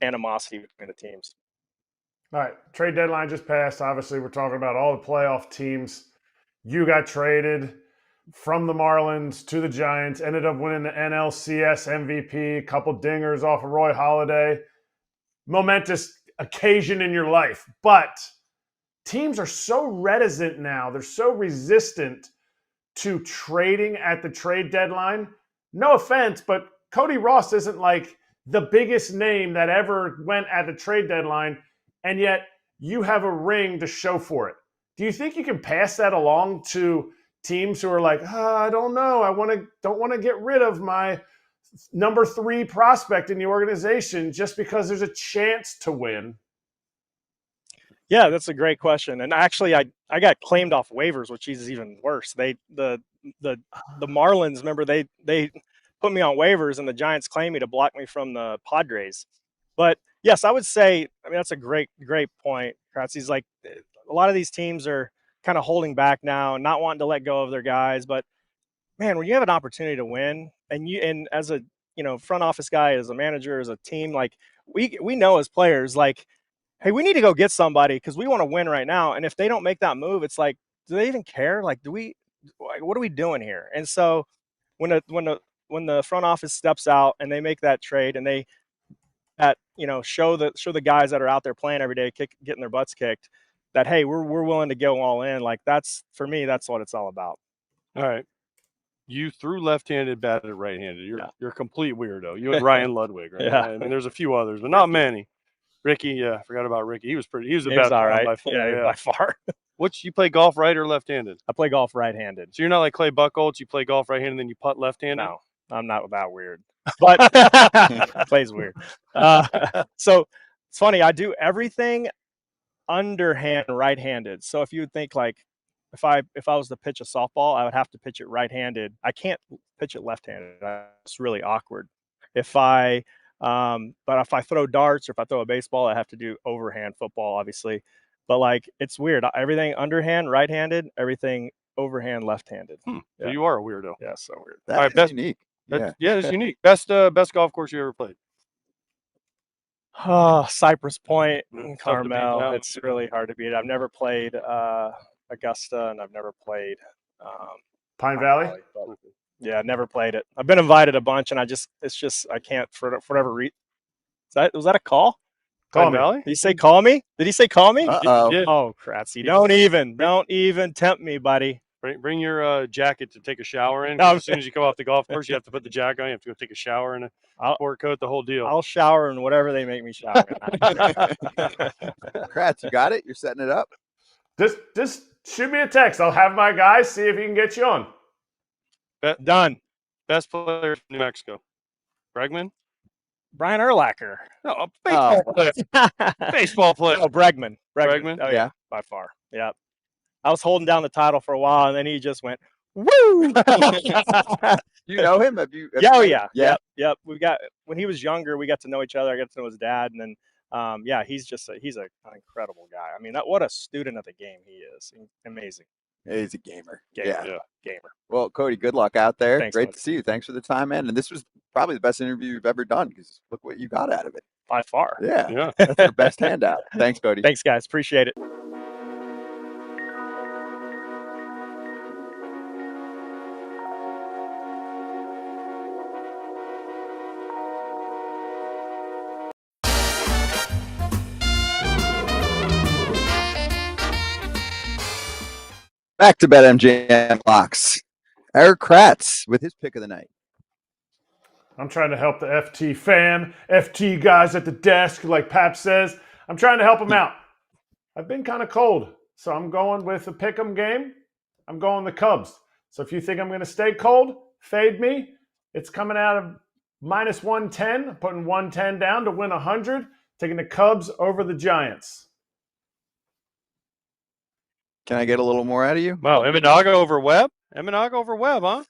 animosity between the teams. All right, trade deadline just passed. Obviously, we're talking about all the playoff teams. You got traded from the Marlins to the Giants, ended up winning the NLCS MVP, a couple dingers off of Roy Halladay. Momentous occasion in your life. But teams are so reticent now. They're so resistant to trading at the trade deadline. No offense, but Cody Ross isn't like the biggest name that ever went at the trade deadline, and yet you have a ring to show for it. Do you think you can pass that along to teams who are like, I don't know, don't want to get rid of my number 3 prospect in the organization just because there's a chance to win? Yeah, that's a great question. And actually, I got claimed off waivers, which is even worse. The Marlins, remember, they put me on waivers, and the Giants claimed me to block me from the Padres. But yes, I would say, that's a great point, Kratz. He's like, a lot of these teams are kind of holding back now and not wanting to let go of their guys. But man, when you have an opportunity to win, and as a front office guy, as a manager, as a team, like we know as players, like, hey, we need to go get somebody because we want to win right now. And if they don't make that move, it's like, do they even care? Like, what are we doing here? And so when the front office steps out and they make that trade and they show the guys that are out there playing every day, getting their butts kicked, that, hey, we're willing to go all in. Like, that's, for me, that's what it's all about. All right. You threw left-handed, batted right-handed. You're a complete weirdo. You and Ryan Ludwig, right? Yeah. And there's a few others, but not many. Ricky, I forgot about Ricky. He was the best all right. by far. Yeah, by far. You play golf right or left-handed? I play golf right-handed. So you're not like Clay Buchholz, you play golf right-handed and then you putt left-handed? No, I'm not that weird. But Clay's weird. So it's funny. I do everything underhand right-handed. So if you would think, like, if I was to pitch a softball, I would have to pitch it right-handed. I can't pitch it left-handed. It's really awkward. But if I throw darts or if I throw a baseball, I have to do overhand football, obviously. But like, it's weird. Everything underhand, right-handed, everything overhand, left-handed. Yeah. So you are a weirdo. Yeah, so weird. That's unique. It's unique. Best golf course you ever played? Cypress Point, Carmel. No. It's really hard to beat. I've never played Augusta, and I've never played Pine Valley. But yeah, never played it. I've been invited a bunch, and I can't for whatever reason. Was that a call? Call me. Valley? Did he say call me? Did he say call me? Uh-oh. Yeah. Oh, Kratzy. Don't even tempt me, buddy. Bring your jacket to take a shower in. No, As soon as you come off the golf course, you have to put the jacket on. You have to go take a shower and a sport coat, the whole deal. I'll shower in whatever they make me shower in. Kratz, you got it? You're setting it up? Just shoot me a text. I'll have my guys see if he can get you on. Done. Best player from New Mexico. Bregman? Brian Urlacher. No, a baseball player. Baseball player. Oh, Bregman. Bregman? Oh, Yeah. by far. Yeah. I was holding down the title for a while, and then he just went, woo! You know him? Have you Yeah, oh, yeah. Yeah. Yep. When he was younger, we got to know each other. I got to know his dad, and then yeah, he's an incredible guy. I mean, what a student of the game he is. Amazing. He's a gamer. Gamer. Well, Cody, good luck out there. Thanks, Great buddy. to see you. Thanks for the time, man. And this was probably the best interview you've ever done because look what you got out of it. By far. Yeah. That's your best handout. Thanks, Cody. Thanks, guys. Appreciate it. Back to BetMGM locks. Erik Kratz with his pick of the night. I'm trying to help the FT fan, FT guys at the desk, like Pap says. I'm trying to help them out. I've been kind of cold, so I'm going with a pick'em game. I'm going the Cubs. So if you think I'm going to stay cold, fade me. It's coming out of minus 110. I'm putting 110 down to win 100. Taking the Cubs over the Giants. Can I get a little more out of you? Wow, Imanaga over Webb? Imanaga over Webb, huh?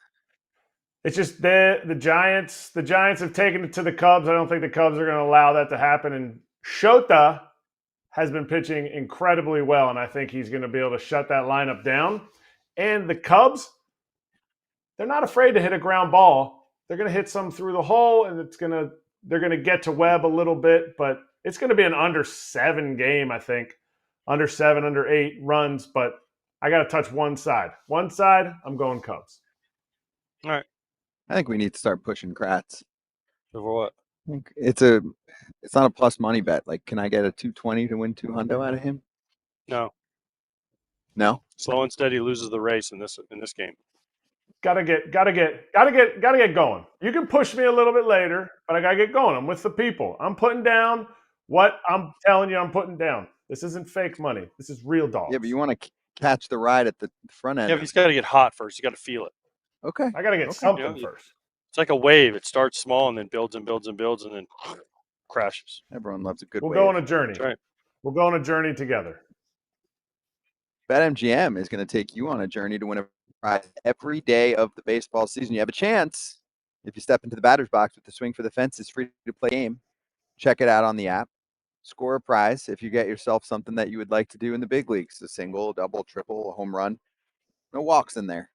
It's just the Giants. The Giants have taken it to the Cubs. I don't think the Cubs are going to allow that to happen. And Shota has been pitching incredibly well, and I think he's going to be able to shut that lineup down. And the Cubs, they're not afraid to hit a ground ball. They're going to hit some through the hole, and they're going to get to Webb a little bit, but it's going to be an under 7 game, I think. Under 7, under 8 runs, but I got to touch one side. One side, I'm going Cubs. All right. I think we need to start pushing Kratz. Over what? It's not a plus money bet. Like, can I get a 220 to win 200 out of him? No. No. Slow and steady loses the race in this game. Gotta get going. You can push me a little bit later, but I gotta get going. I'm with the people. I'm putting down what I'm telling you I'm putting down. This isn't fake money. This is real dollars. Yeah, but you want to catch the ride at the front end. Yeah, but he's got to get hot first. You got to feel it. Okay. I got to get something first. It's like a wave. It starts small and then builds and builds and builds and then crashes. Everyone loves a good We'll wave. go on a journey. That's right. We'll go on a journey together. BetMGM is going to take you on a journey to win a prize every day of the baseball season. You have a chance if you step into the batter's box with the Swing for the Fences free-to-play game. Check it out on the app. Score a prize if you get yourself something that you would like to do in the big leagues. A single, double, triple, a home run. No walks in there.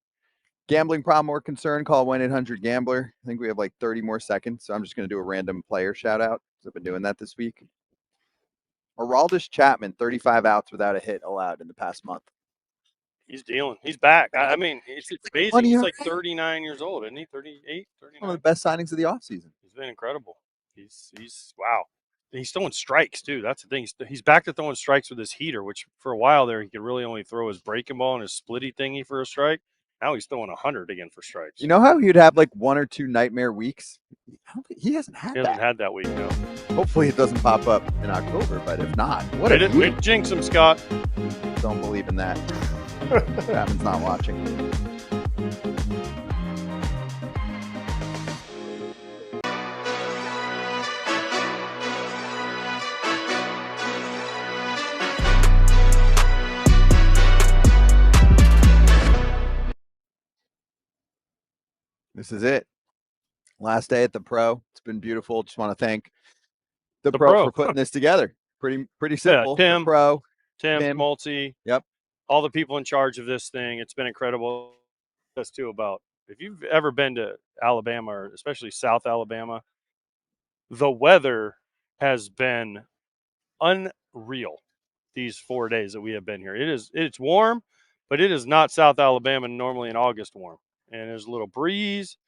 Gambling problem or concern, call 1-800-GAMBLER. I think we have like 30 more seconds, so I'm just going to do a random player shout-out. I've been doing that this week. Aroldis Chapman, 35 outs without a hit allowed in the past month. He's dealing. He's back. I mean, it's amazing. Funny, He's huh? like 39 years old, isn't he? 38, 39? One of the best signings of the offseason. He's been incredible. He's wow. He's throwing strikes, too. That's the thing. He's back to throwing strikes with his heater, which for a while there, he could really only throw his breaking ball and his splitty thingy for a strike. Now he's throwing 100 again for strikes. You know how he'd have like 1 or 2 nightmare weeks? He hasn't had He that. hasn't had that week, no. Hopefully it doesn't pop up in October, but if not, what a Way to jinx him, Scott. Don't believe in that. Chapman's not watching. This is it. Last day at the Pro. It's been beautiful. Just want to thank the Pro for putting this together. Pretty simple. Yeah, The Pro. Tim, Multi. Yep. All the people in charge of this thing. It's been incredible. That's too about if you've ever been to Alabama, or especially South Alabama, the weather has been unreal these 4 days that we have been here. It's warm, but it is not South Alabama normally in August warm. And there's a little breeze.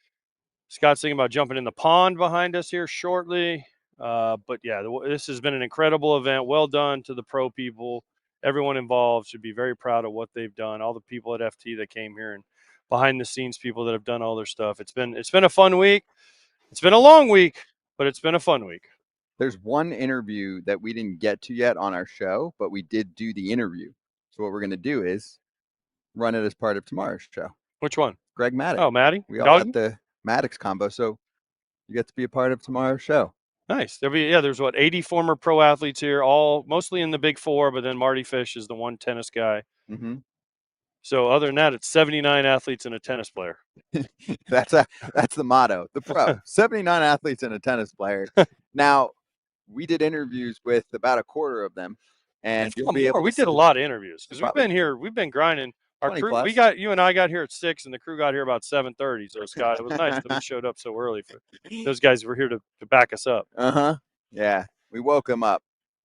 Scott's thinking about jumping in the pond behind us here shortly. But yeah, this has been an incredible event. Well done to the Pro people. everyone involved should be very proud of what they've done. All the people at FT that came here and behind the scenes people that have done all their stuff. It's been a fun week. It's been a long week, but it's been a fun week. There's one interview that we didn't get to yet on our show, but we did do the interview. So what we're going to do is run it as part of tomorrow's show. Which one? Greg Maddox. Oh, Maddie. We all got the Maddox combo, so you get to be a part of tomorrow's show. Nice. There's 80 former pro athletes here, all mostly in the Big Four, but then Marty Fish is the one tennis guy. Mm-hmm. So other than that, it's 79 athletes and a tennis player. That's the motto. The pro 79 athletes and a tennis player. Now, we did interviews with about a quarter of them, and you'll be able. We did a lot of interviews because we've been grinding. Our crew, plus. you and I got here at 6, and the crew got here about 7:30. So Scott, it was nice that we showed up so early. Those guys were here to back us up. Yeah, we woke them up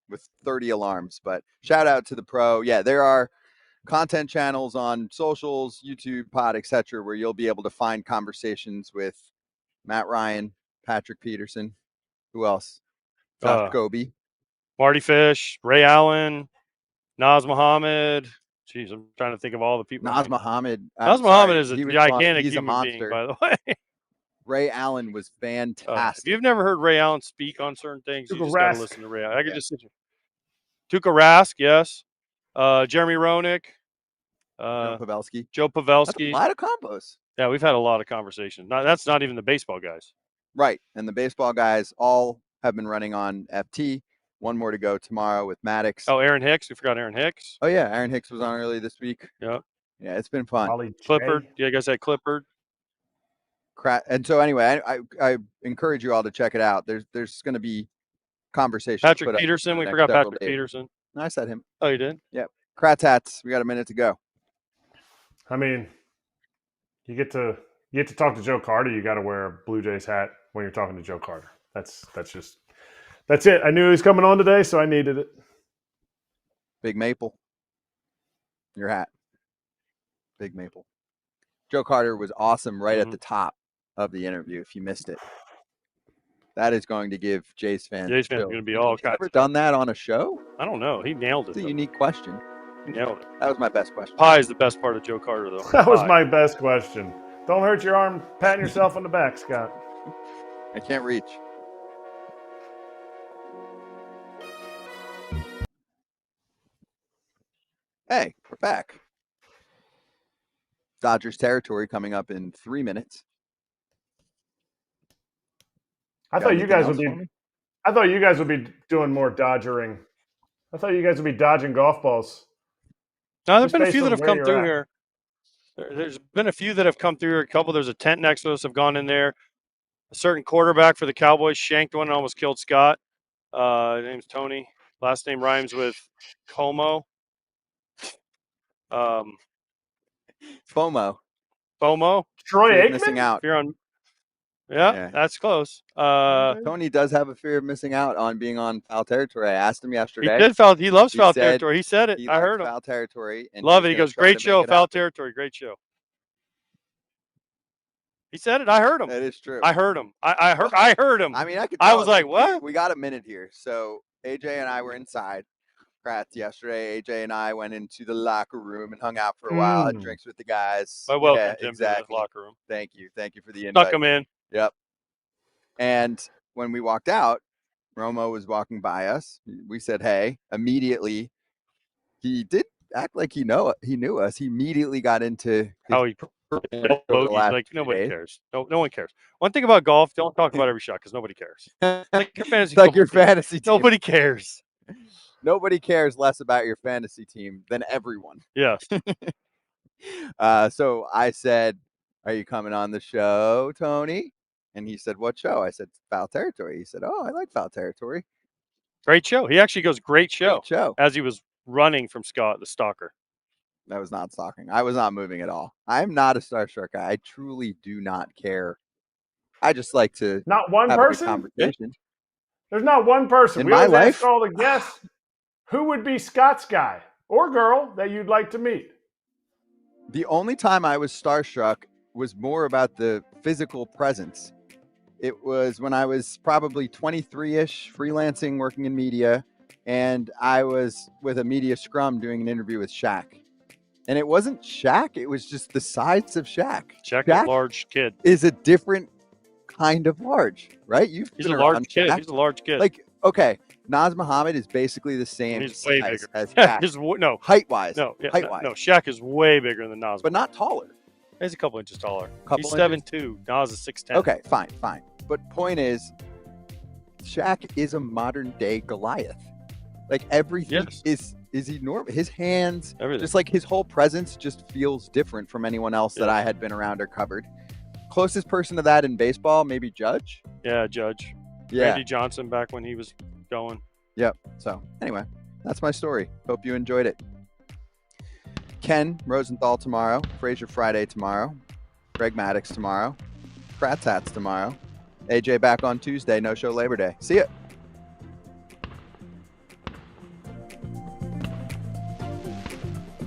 with 30 alarms. But shout out to the pro. Yeah, there are content channels on socials, YouTube, Pod, etc., where you'll be able to find conversations with Matt Ryan, Patrick Peterson, who else? Josh Kobe, Marty Fish, Ray Allen, Naz Muhammad. Jeez, I'm trying to think of all the people. Naz Muhammad is a gigantic human being, by the way. Ray Allen was fantastic. If you've never heard Ray Allen speak on certain things, you just got to listen to Ray Allen. I could just sit here. Tuukka Rask, yes. Jeremy Roenick. Joe Pavelski. That's a lot of combos. Yeah, we've had a lot of conversations. That's not even the baseball guys. Right, and the baseball guys all have been running on FT. One more to go tomorrow with Maddox. Oh, Aaron Hicks. We forgot Aaron Hicks. Oh, yeah. Aaron Hicks was on early this week. Yeah. Yeah, it's been fun. Clippard. Yeah, I guess that Clippard. And so anyway, I encourage you all to check it out. There's going to be conversations. Patrick Peterson. We forgot Patrick Peterson. No, I said him. Oh, you did? Yep. Kratz hats. We got a minute to go. I mean, you get to talk to Joe Carter. You got to wear a Blue Jays hat when you're talking to Joe Carter. That's it. I knew he was coming on today, so I needed it. Big Maple. Your hat. Big Maple. Joe Carter was awesome right at the top of the interview if you missed it. That is going to give Jays fans going to be all kinds. Ever done that on a show? I don't know. He nailed it. It's a unique question. He nailed it. That was my best question. Pie is the best part of Joe Carter, though. That was my best question. Don't hurt your arm patting yourself on the back, Scott. I can't reach. Hey, we're back. Dodgers territory coming up in 3 minutes. I thought you guys would be doing more dodgering. I thought you guys would be dodging golf balls. No, there's been a few that have come through here. There's been a few that have come through here. A couple. There's a tent next to us have gone in there. A certain quarterback for the Cowboys shanked one and almost killed Scott. His name's Tony. Last name rhymes with Como. FOMO. Troy Aikman? Missing out. If you're on, yeah, that's close. Tony does have a fear of missing out on being on foul territory. I asked him yesterday. He loves foul territory. He said it. I heard him. Foul territory. And love it. He goes, great show, foul territory, great show. He said it. I heard him. That is true. I heard him. I heard him. I mean, I was like, what? We got a minute here. So AJ and I were inside. Kratz yesterday. AJ and I went into the locker room and hung out for a while, had drinks with the guys. I welcomed him to the locker room. Thank you for the invite. Snuck him in. Yep. And when we walked out, Romo was walking by us. We said, "Hey!" Immediately, he did act like he knew us. He immediately got into how he like nobody cares. No one cares. One thing about golf: don't talk about every shot because nobody cares. Like your fantasy, your fantasy team. Nobody cares. Nobody cares less about your fantasy team than everyone. Yes. So I said, "Are you coming on the show, Tony?" And he said, "What show?" I said, "Foul Territory." He said, "Oh, I like Foul Territory." Great show. He actually goes, great show. Great show. As he was running from Scott, the stalker. That was not stalking. I was not moving at all. I'm not a starstruck guy. I truly do not care. I just like to not one have person. A good conversation. There's not one person. In my life, ask all the guests who would be Scott's guy or girl that you'd like to meet. The only time I was starstruck was more about the physical presence. It was when I was probably 23-ish, freelancing, working in media, and I was with a media scrum doing an interview with Shaq. And it wasn't Shaq, it was just the size of Shaq. Shaq is a large kid. Is a different kind of large, right? He's a large kid. He's a large kid. Like, okay, Naz Muhammad is basically the same He's way bigger. as Shaq. Height-wise. Height-wise. No, Shaq is way bigger than Naz. But not taller. He's a couple inches taller. He's inches? 7'2". Naz is 6'10". Okay, fine. But point is, Shaq is a modern-day Goliath. Like, everything is enormous. His hands, everything. Just like his whole presence just feels different from anyone else that I had been around or covered. Closest person to that in baseball, maybe Judge? Yeah, Judge. Yeah. Randy Johnson back when he was going. Yep. So, anyway, that's my story. Hope you enjoyed it. Ken Rosenthal tomorrow. Frazier Friday tomorrow. Greg Maddox tomorrow. Kratz Hats tomorrow. AJ back on Tuesday. No show Labor Day. See ya.